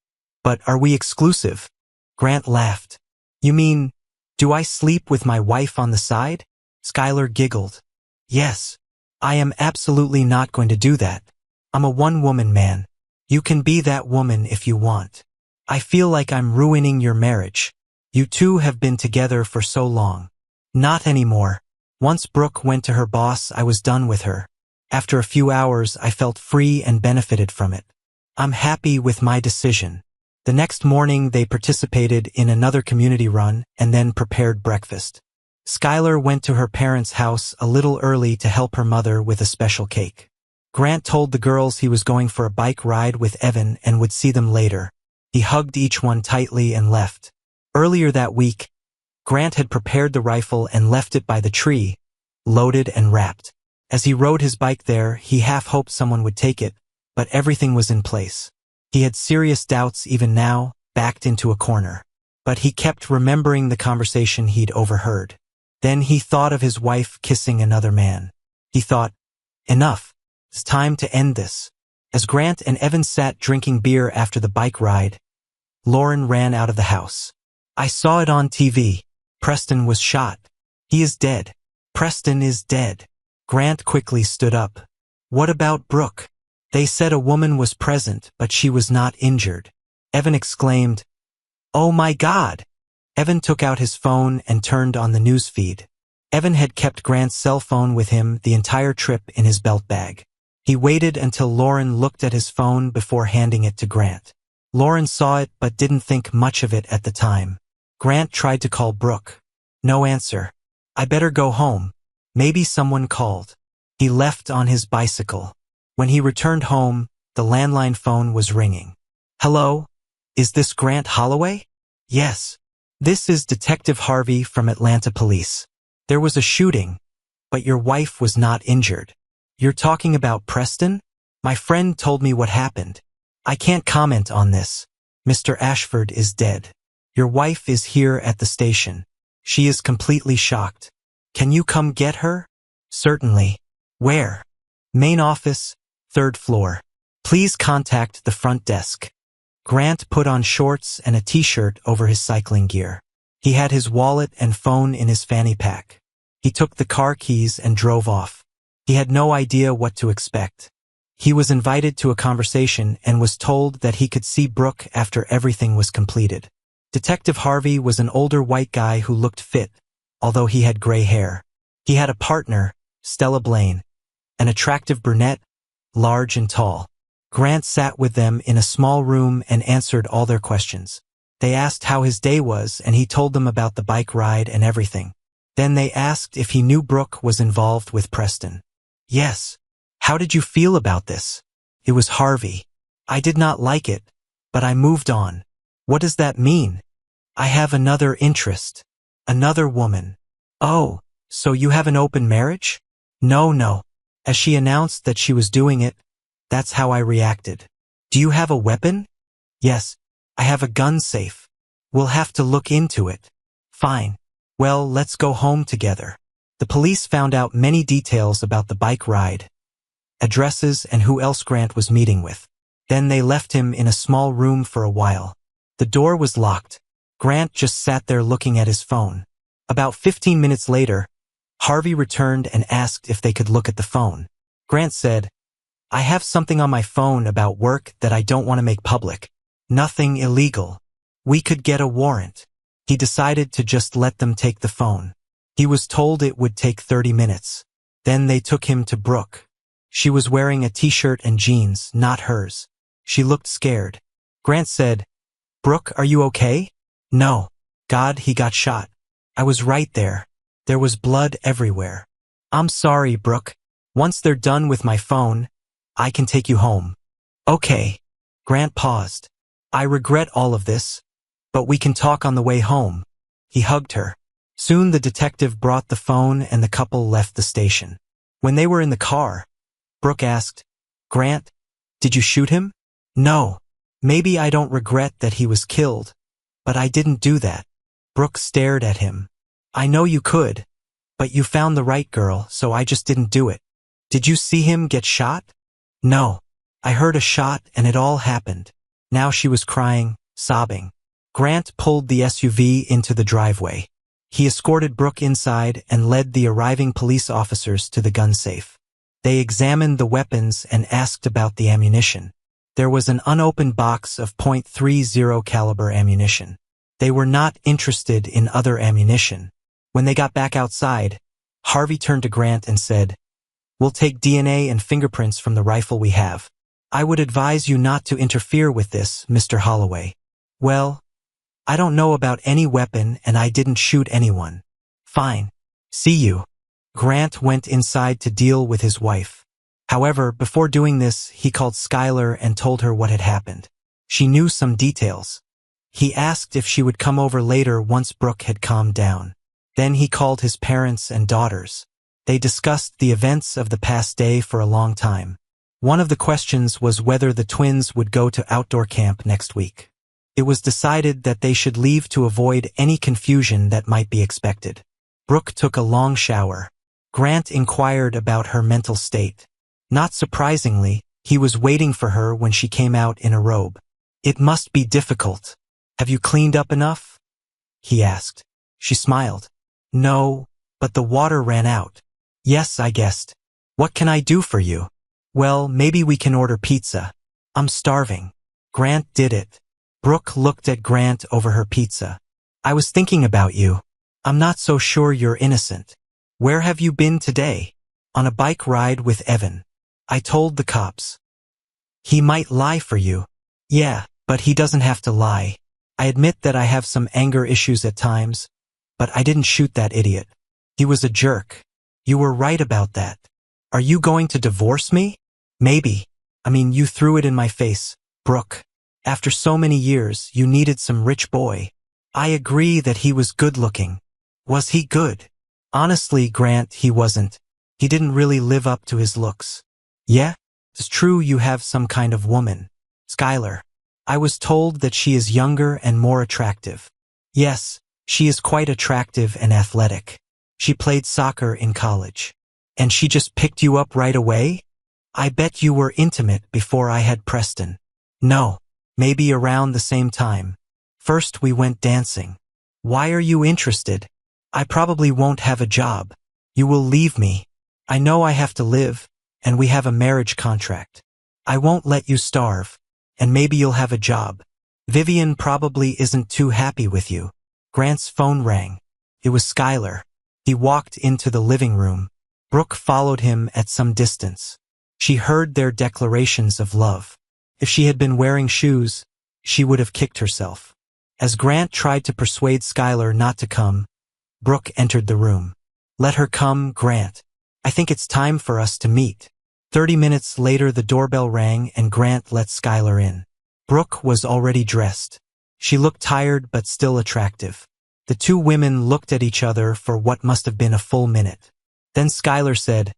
but are we exclusive?" Grant laughed. "You mean, do I sleep with my wife on the side?" Skylar giggled. "Yes. I am absolutely not going to do that. I'm a one-woman man. You can be that woman if you want. I feel like I'm ruining your marriage. You two have been together for so long." "Not anymore. Once Brooke went to her boss, I was done with her. After a few hours, I felt free and benefited from it. I'm happy with my decision." The next morning, they participated in another community run and then prepared breakfast. Skylar went to her parents' house a little early to help her mother with a special cake. Grant told the girls he was going for a bike ride with Evan and would see them later. He hugged each one tightly and left. Earlier that week, Grant had prepared the rifle and left it by the tree, loaded and wrapped. As he rode his bike there, he half hoped someone would take it, but everything was in place. He had serious doubts even now, backed into a corner. But he kept remembering the conversation he'd overheard. Then he thought of his wife kissing another man. He thought, enough. It's time to end this. As Grant and Evan sat drinking beer after the bike ride, Lauren ran out of the house. "I saw it on TV. Preston was shot. He is dead. Preston is dead." Grant quickly stood up. "What about Brooke? They said a woman was present, but she was not injured." Evan exclaimed, "Oh my God!" Evan took out his phone and turned on the news feed. Evan had kept Grant's cell phone with him the entire trip in his belt bag. He waited until Lauren looked at his phone before handing it to Grant. Lauren saw it but didn't think much of it at the time. Grant tried to call Brooke. No answer. "I better go home. Maybe someone called." He left on his bicycle. When he returned home, the landline phone was ringing. "Hello? Is this Grant Holloway?" "Yes. This is Detective Harvey from Atlanta Police. There was a shooting, but your wife was not injured." "You're talking about Preston? My friend told me what happened. I can't comment on this. Mr. Ashford is dead." Your wife is here at the station. She is completely shocked. Can you come get her? Certainly. Where? Main office, 3rd floor. Please contact the front desk. Grant put on shorts and a t-shirt over his cycling gear. He had his wallet and phone in his fanny pack. He took the car keys and drove off. He had no idea what to expect. He was invited to a conversation and was told that he could see Brooke after everything was completed. Detective Harvey was an older white guy who looked fit, although he had gray hair. He had a partner, Stella Blaine, an attractive brunette, large and tall. Grant sat with them in a small room and answered all their questions. They asked how his day was, and he told them about the bike ride and everything. Then they asked if he knew Brooke was involved with Preston. Yes. How did you feel about this? It was Harvey. I did not like it, but I moved on. What does that mean? I have another interest. Another woman. Oh, so you have an open marriage? No. As she announced that she was doing it, that's how I reacted. Do you have a weapon? Yes, I have a gun safe. We'll have to look into it. Fine. Well, let's go home together. The police found out many details about the bike ride, addresses, and who else Grant was meeting with. Then they left him in a small room for a while. The door was locked. Grant just sat there looking at his phone. About 15 minutes later, Harvey returned and asked if they could look at the phone. Grant said, I have something on my phone about work that I don't want to make public. Nothing illegal. We could get a warrant. He decided to just let them take the phone. He was told it would take 30 minutes. Then they took him to Brooke. She was wearing a t-shirt and jeans, not hers. She looked scared. Grant said, Brooke, are you okay? No. God, he got shot. I was right there. There was blood everywhere. I'm sorry, Brooke. Once they're done with my phone, I can take you home. Okay. Grant paused. I regret all of this, but we can talk on the way home. He hugged her. Soon the detective brought the phone and the couple left the station. When they were in the car, Brooke asked, Grant, did you shoot him? No. Maybe I don't regret that he was killed, but I didn't do that. Brooke stared at him. I know you could, but you found the right girl, so I just didn't do it. Did you see him get shot? No. I heard a shot and it all happened. Now she was crying, sobbing. Grant pulled the SUV into the driveway. He escorted Brooke inside and led the arriving police officers to the gun safe. They examined the weapons and asked about the ammunition. There was an unopened box of .30 caliber ammunition. They were not interested in other ammunition. When they got back outside, Harvey turned to Grant and said, We'll take DNA and fingerprints from the rifle we have. I would advise you not to interfere with this, Mr. Holloway. Well, I don't know about any weapon and I didn't shoot anyone. Fine. See you. Grant went inside to deal with his wife. However, before doing this, he called Skylar and told her what had happened. She knew some details. He asked if she would come over later once Brooke had calmed down. Then he called his parents and daughters. They discussed the events of the past day for a long time. One of the questions was whether the twins would go to outdoor camp next week. It was decided that they should leave to avoid any confusion that might be expected. Brooke took a long shower. Grant inquired about her mental state. Not surprisingly, he was waiting for her when she came out in a robe. It must be difficult. Have you cleaned up enough? He asked. She smiled. No, but the water ran out. Yes, I guessed. What can I do for you? Well, maybe we can order pizza. I'm starving. Grant did it. Brooke looked at Grant over her pizza. I was thinking about you. I'm not so sure you're innocent. Where have you been today? On a bike ride with Evan. I told the cops. He might lie for you. Yeah, but he doesn't have to lie. I admit that I have some anger issues at times, but I didn't shoot that idiot. He was a jerk. You were right about that. Are you going to divorce me? Maybe. I mean, you threw it in my face, Brooke. After so many years, you needed some rich boy. I agree that he was good-looking. Was he good? Honestly, Grant, he wasn't. He didn't really live up to his looks. Yeah? It's true you have some kind of woman. Skylar. I was told that she is younger and more attractive. Yes, she is quite attractive and athletic. She played soccer in college. And she just picked you up right away? I bet you were intimate before I had Preston. No, maybe around the same time. First we went dancing. Why are you interested? I probably won't have a job. You will leave me. I know I have to live, and we have a marriage contract. I won't let you starve, and maybe you'll have a job. Vivian probably isn't too happy with you. Grant's phone rang. It was Skylar. He walked into the living room. Brooke followed him at some distance. She heard their declarations of love. If she had been wearing shoes, she would have kicked herself. As Grant tried to persuade Skylar not to come, Brooke entered the room. Let her come, Grant. I think it's time for us to meet. 30 minutes later the doorbell rang and Grant let Skylar in. Brooke was already dressed. She looked tired but still attractive. The two women looked at each other for what must have been a full minute. Then Skylar said,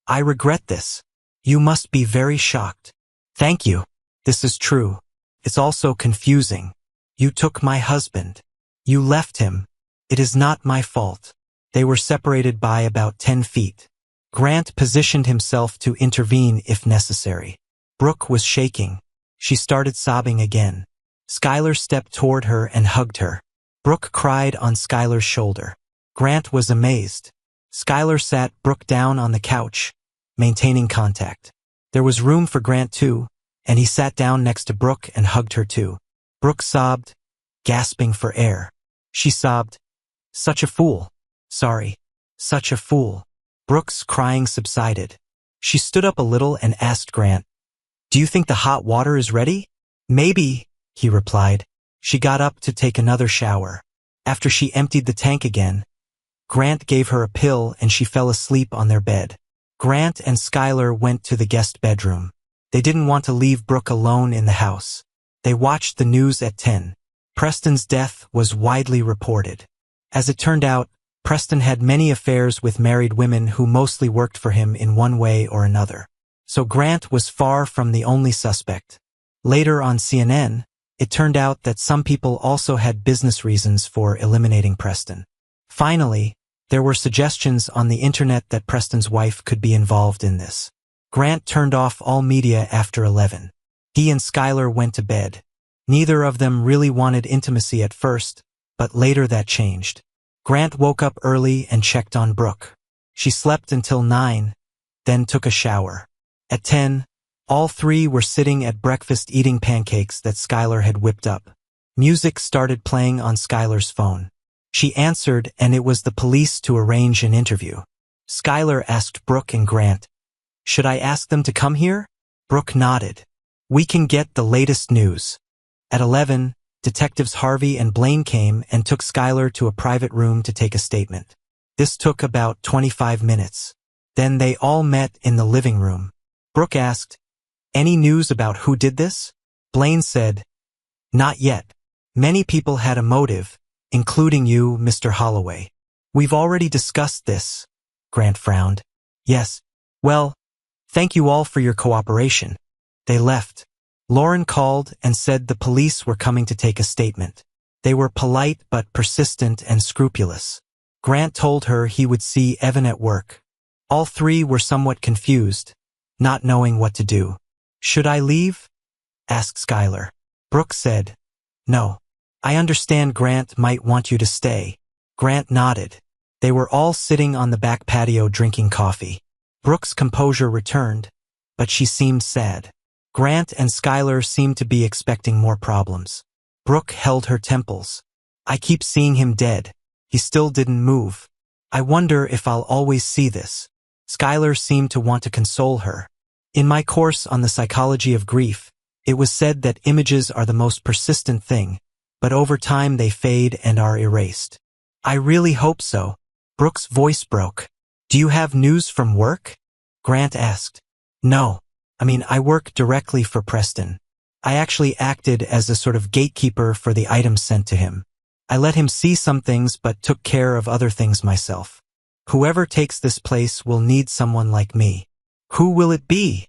I regret this. You must be very shocked. Thank you. This is true. It's also confusing. You took my husband. You left him. It is not my fault. They were separated by about 10 feet. Grant positioned himself to intervene if necessary. Brooke was shaking. She started sobbing again. Skylar stepped toward her and hugged her. Brooke cried on Skylar's shoulder. Grant was amazed. Skylar sat Brooke down on the couch, maintaining contact. There was room for Grant too, and he sat down next to Brooke and hugged her too. Brooke sobbed, gasping for air. She sobbed, Such a fool. Sorry. Such a fool. Brooke's crying subsided. She stood up a little and asked Grant, Do you think the hot water is ready? Maybe, he replied. She got up to take another shower. After she emptied the tank again, Grant gave her a pill and she fell asleep on their bed. Grant and Skylar went to the guest bedroom. They didn't want to leave Brooke alone in the house. They watched the news at 10. Preston's death was widely reported. As it turned out, Preston had many affairs with married women who mostly worked for him in one way or another. So Grant was far from the only suspect. Later on CNN, it turned out that some people also had business reasons for eliminating Preston. Finally, there were suggestions on the internet that Preston's wife could be involved in this. Grant turned off all media after 11. He and Skylar went to bed. Neither of them really wanted intimacy at first, but later that changed. Grant woke up early and checked on Brooke. She slept until 9, then took a shower. At 10, all three were sitting at breakfast eating pancakes that Skylar had whipped up. Music started playing on Skylar's phone. She answered, and it was the police to arrange an interview. Skylar asked Brooke and Grant, Should I ask them to come here? Brooke nodded. We can get the latest news. At 11, Detectives Harvey and Blaine came and took Skylar to a private room to take a statement. This took about 25 minutes. Then they all met in the living room. Brooke asked, Any news about who did this? Blaine said, Not yet. Many people had a motive, including you, Mr. Holloway. We've already discussed this. Grant frowned. Yes. Well, thank you all for your cooperation. They left. Lauren called and said the police were coming to take a statement. They were polite but persistent and scrupulous. Grant told her he would see Evan at work. All three were somewhat confused, not knowing what to do. Should I leave? Asked Skylar. Brooke said, No. I understand Grant might want you to stay. Grant nodded. They were all sitting on the back patio drinking coffee. Brooke's composure returned, but she seemed sad. Grant and Skylar seemed to be expecting more problems. Brooke held her temples. I keep seeing him dead. He still didn't move. I wonder if I'll always see this. Skylar seemed to want to console her. In my course on the psychology of grief, it was said that images are the most persistent thing, but over time they fade and are erased. I really hope so. Brooke's voice broke. Do you have news from work? Grant asked. No. I work directly for Preston. I actually acted as a sort of gatekeeper for the items sent to him. I let him see some things but took care of other things myself. Whoever takes this place will need someone like me. Who will it be?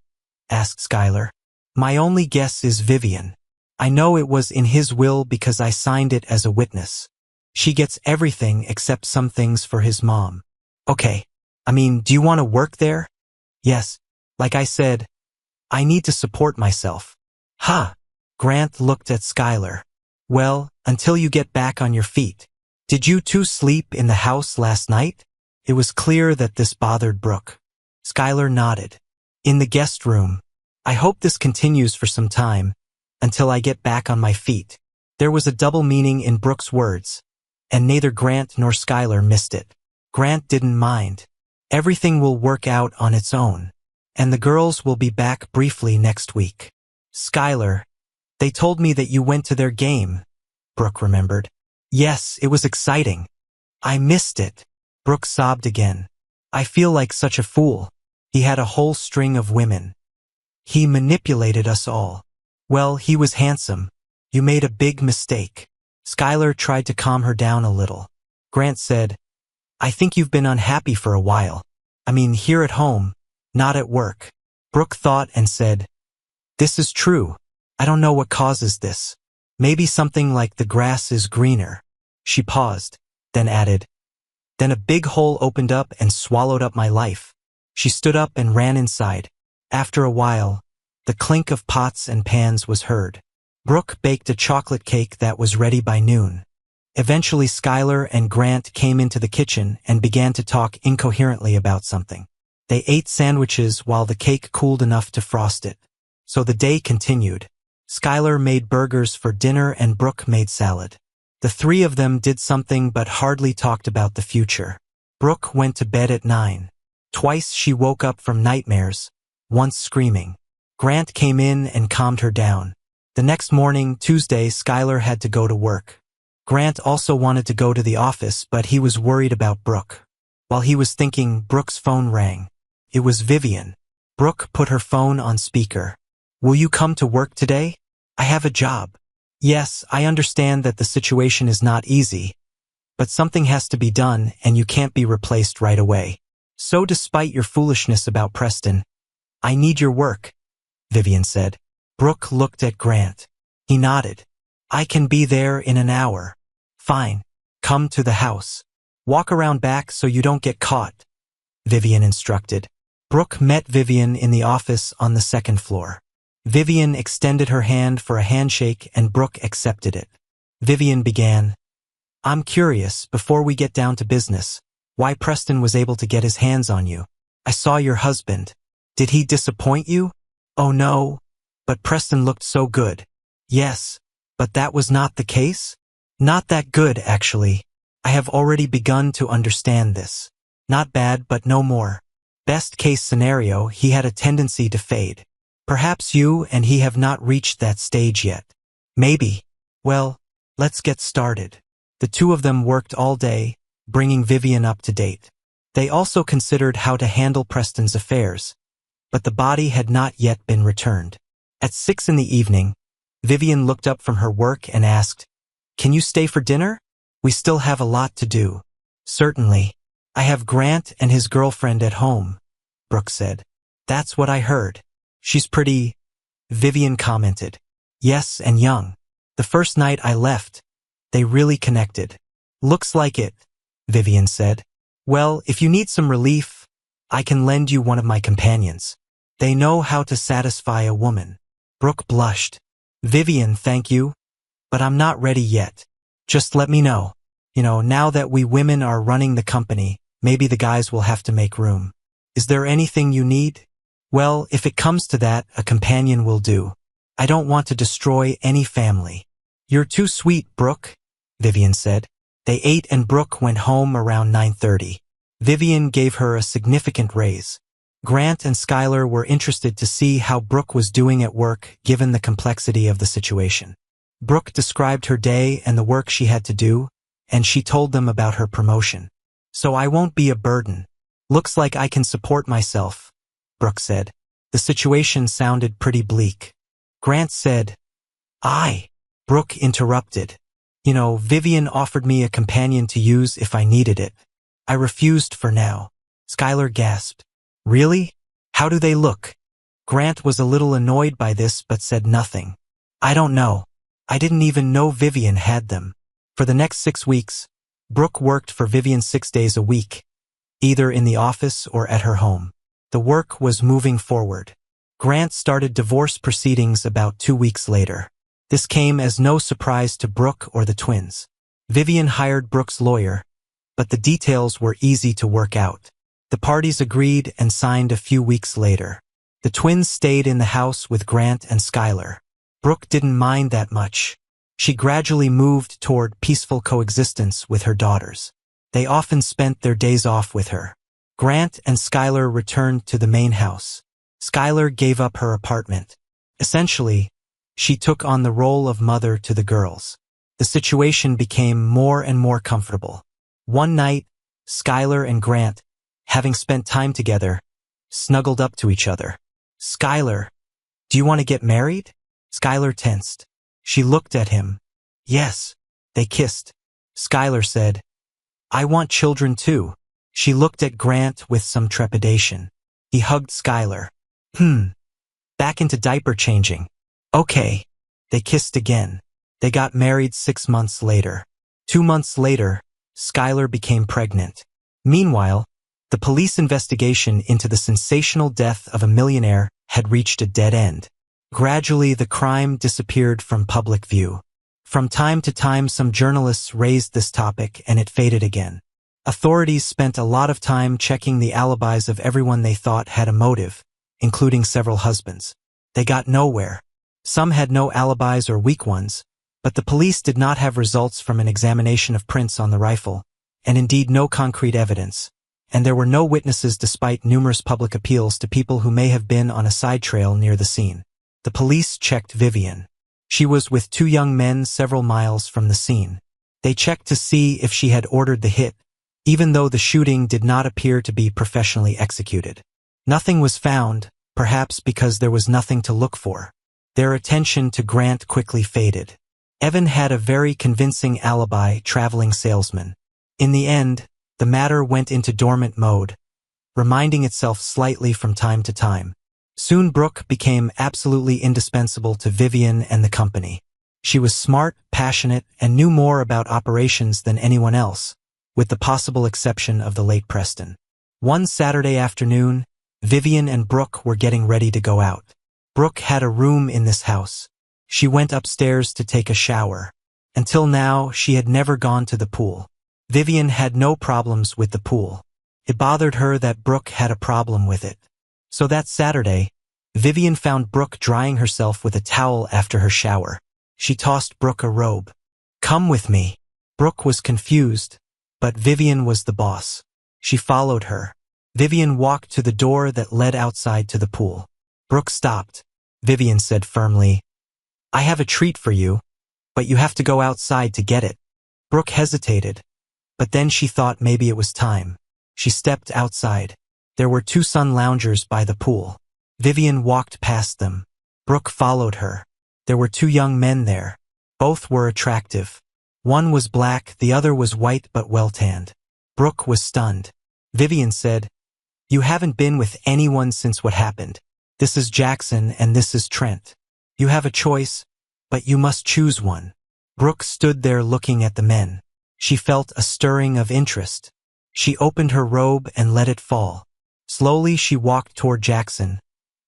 Asked Skylar. My only guess is Vivian. I know it was in his will because I signed it as a witness. She gets everything except some things for his mom. Okay. Do you want to work there? Yes. Like I said, I need to support myself. Ha! Grant looked at Skylar. Well, until you get back on your feet. Did you two sleep in the house last night? It was clear that this bothered Brooke. Skylar nodded. In the guest room. I hope this continues for some time, until I get back on my feet. There was a double meaning in Brooke's words, and neither Grant nor Skylar missed it. Grant didn't mind. Everything will work out on its own, and the girls will be back briefly next week. Skylar, they told me that you went to their game, Brooke remembered. Yes, it was exciting. I missed it. Brooke sobbed again. I feel like such a fool. He had a whole string of women. He manipulated us all. Well, he was handsome. You made a big mistake. Skylar tried to calm her down a little. Grant said, I think you've been unhappy for a while. Here at home, not at work. Brooke thought and said, this is true. I don't know what causes this. Maybe something like the grass is greener. She paused, then added, then a big hole opened up and swallowed up my life. She stood up and ran inside. After a while, the clink of pots and pans was heard. Brooke baked a chocolate cake that was ready by noon. Eventually Skylar and Grant came into the kitchen and began to talk incoherently about something. They ate sandwiches while the cake cooled enough to frost it. So the day continued. Skylar made burgers for dinner and Brooke made salad. The three of them did something but hardly talked about the future. Brooke went to bed at 9. Twice she woke up from nightmares, once screaming. Grant came in and calmed her down. The next morning, Tuesday, Skylar had to go to work. Grant also wanted to go to the office, but he was worried about Brooke. While he was thinking, Brooke's phone rang. It was Vivian. Brooke put her phone on speaker. Will you come to work today? I have a job. Yes, I understand that the situation is not easy, but something has to be done and you can't be replaced right away. So despite your foolishness about Preston, I need your work, Vivian said. Brooke looked at Grant. He nodded. I can be there in an hour. Fine. Come to the house. Walk around back so you don't get caught, Vivian instructed. Brooke met Vivian in the office on the second floor. Vivian extended her hand for a handshake and Brooke accepted it. Vivian began, I'm curious, before we get down to business, why Preston was able to get his hands on you. I saw your husband. Did he disappoint you? Oh no, but Preston looked so good. Yes, but that was not the case? Not that good, actually. I have already begun to understand this. Not bad, but no more. Best case scenario, he had a tendency to fade. Perhaps you and he have not reached that stage yet. Maybe. Well, let's get started. The two of them worked all day, bringing Vivian up to date. They also considered how to handle Preston's affairs, but the body had not yet been returned. At 6 in the evening, Vivian looked up from her work and asked, Can you stay for dinner? We still have a lot to do. Certainly. I have Grant and his girlfriend at home, Brooke said. That's what I heard. She's pretty, Vivian commented. Yes, and young. The first night I left, they really connected. Looks like it, Vivian said. Well, if you need some relief, I can lend you one of my companions. They know how to satisfy a woman. Brooke blushed. Vivian, thank you, but I'm not ready yet. Just let me know. Now that we women are running the company, maybe the guys will have to make room. Is there anything you need? Well, if it comes to that, a companion will do. I don't want to destroy any family. You're too sweet, Brooke, Vivian said. They ate and Brooke went home around 9:30. Vivian gave her a significant raise. Grant and Skylar were interested to see how Brooke was doing at work given the complexity of the situation. Brooke described her day and the work she had to do, and she told them about her promotion. So I won't be a burden. Looks like I can support myself, Brooke said. The situation sounded pretty bleak. Grant said, Brooke interrupted. Vivian offered me a companion to use if I needed it. I refused for now. Skylar gasped. Really? How do they look? Grant was a little annoyed by this but said nothing. I don't know. I didn't even know Vivian had them. For the next 6 weeks, Brooke worked for Vivian 6 days a week, either in the office or at her home. The work was moving forward. Grant started divorce proceedings about 2 weeks later. This came as no surprise to Brooke or the twins. Vivian hired Brooke's lawyer, but the details were easy to work out. The parties agreed and signed a few weeks later. The twins stayed in the house with Grant and Skylar. Brooke didn't mind that much. She gradually moved toward peaceful coexistence with her daughters. They often spent their days off with her. Grant and Skylar returned to the main house. Skylar gave up her apartment. Essentially, she took on the role of mother to the girls. The situation became more and more comfortable. One night, Skylar and Grant, having spent time together, snuggled up to each other. "Skylar, do you want to get married?" Skylar tensed. She looked at him. "Yes." They kissed. Skylar said, "I want children too." She looked at Grant with some trepidation. He hugged Skylar. Back into diaper changing. Okay." They kissed again. They got married 6 months later. 2 months later, Skylar became pregnant. Meanwhile, the police investigation into the sensational death of a millionaire had reached a dead end. Gradually, the crime disappeared from public view. From time to time, some journalists raised this topic and it faded again. Authorities spent a lot of time checking the alibis of everyone they thought had a motive, including several husbands. They got nowhere. Some had no alibis or weak ones, but the police did not have results from an examination of prints on the rifle, and indeed no concrete evidence, and there were no witnesses despite numerous public appeals to people who may have been on a side trail near the scene. The police checked Vivian. She was with 2 young men several miles from the scene. They checked to see if she had ordered the hit, even though the shooting did not appear to be professionally executed. Nothing was found, perhaps because there was nothing to look for. Their attention to Grant quickly faded. Evan had a very convincing alibi, traveling salesman. In the end, the matter went into dormant mode, reminding itself slightly from time to time. Soon Brooke became absolutely indispensable to Vivian and the company. She was smart, passionate, and knew more about operations than anyone else, with the possible exception of the late Preston. One Saturday afternoon, Vivian and Brooke were getting ready to go out. Brooke had a room in this house. She went upstairs to take a shower. Until now, she had never gone to the pool. Vivian had no problems with the pool. It bothered her that Brooke had a problem with it. So that Saturday, Vivian found Brooke drying herself with a towel after her shower. She tossed Brooke a robe. "Come with me." Brooke was confused, but Vivian was the boss. She followed her. Vivian walked to the door that led outside to the pool. Brooke stopped. Vivian said firmly, "I have a treat for you, but you have to go outside to get it." Brooke hesitated, but then she thought maybe it was time. She stepped outside. There were 2 sun loungers by the pool. Vivian walked past them. Brooke followed her. There were 2 young men there. Both were attractive. One was black, the other was white but well-tanned. Brooke was stunned. Vivian said, "You haven't been with anyone since what happened. This is Jackson and this is Trent. You have a choice, but you must choose one." Brooke stood there looking at the men. She felt a stirring of interest. She opened her robe and let it fall. Slowly she walked toward Jackson,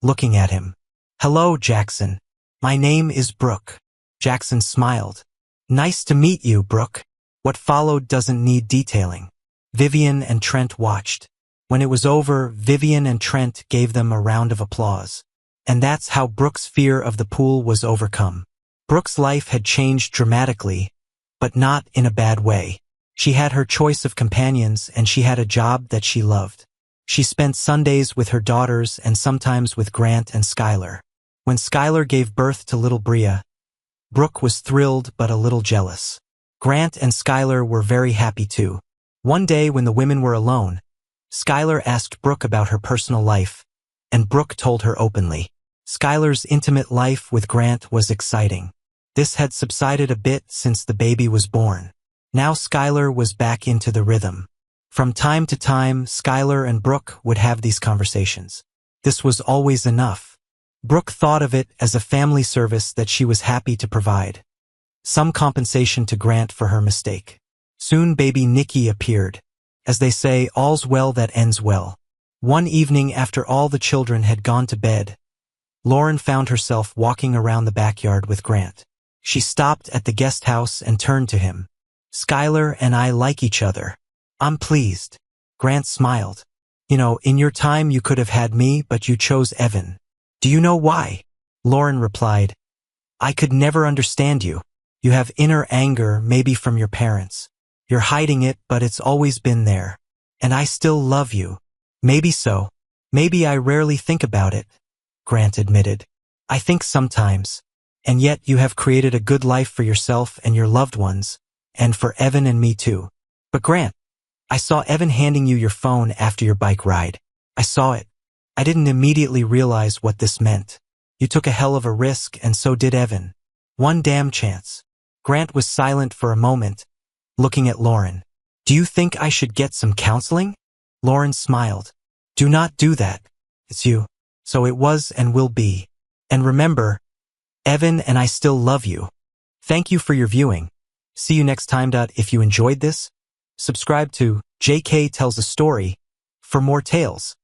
looking at him. "Hello, Jackson. My name is Brooke." Jackson smiled. "Nice to meet you, Brooke." What followed doesn't need detailing. Vivian and Trent watched. When it was over, Vivian and Trent gave them a round of applause. And that's how Brooke's fear of the pool was overcome. Brooke's life had changed dramatically, but not in a bad way. She had her choice of companions and she had a job that she loved. She spent Sundays with her daughters and sometimes with Grant and Skylar. When Skylar gave birth to little Bria, Brooke was thrilled but a little jealous. Grant and Skylar were very happy too. One day when the women were alone, Skylar asked Brooke about her personal life, and Brooke told her openly. Skylar's intimate life with Grant was exciting. This had subsided a bit since the baby was born. Now Skylar was back into the rhythm. From time to time, Skylar and Brooke would have these conversations. This was always enough. Brooke thought of it as a family service that she was happy to provide. some compensation to Grant for her mistake. Soon baby Nikki appeared. As they say, all's well that ends well. One evening after all the children had gone to bed, Lauren found herself walking around the backyard with Grant. She stopped at the guest house and turned to him. "Skylar and I like each other. I'm pleased." Grant smiled. "You know, in your time you could have had me, but you chose Evan. Do you know why?" Lauren replied, "I could never understand you. You have inner anger, maybe from your parents. You're hiding it, but it's always been there. And I still love you." "Maybe so. Maybe I rarely think about it," Grant admitted. "I think sometimes. And yet you have created a good life for yourself and your loved ones, and for Evan and me too." "But Grant, I saw Evan handing you your phone after your bike ride. I saw it. I didn't immediately realize what this meant. You took a hell of a risk, and so did Evan. One damn chance." Grant was silent for a moment, looking at Lauren. "Do you think I should get some counseling?" Lauren smiled. "Do not do that. It's you. So it was and will be. And remember, Evan and I still love you." Thank you for your viewing. See you next time. If you enjoyed this, subscribe to JK Tells a Story for more tales.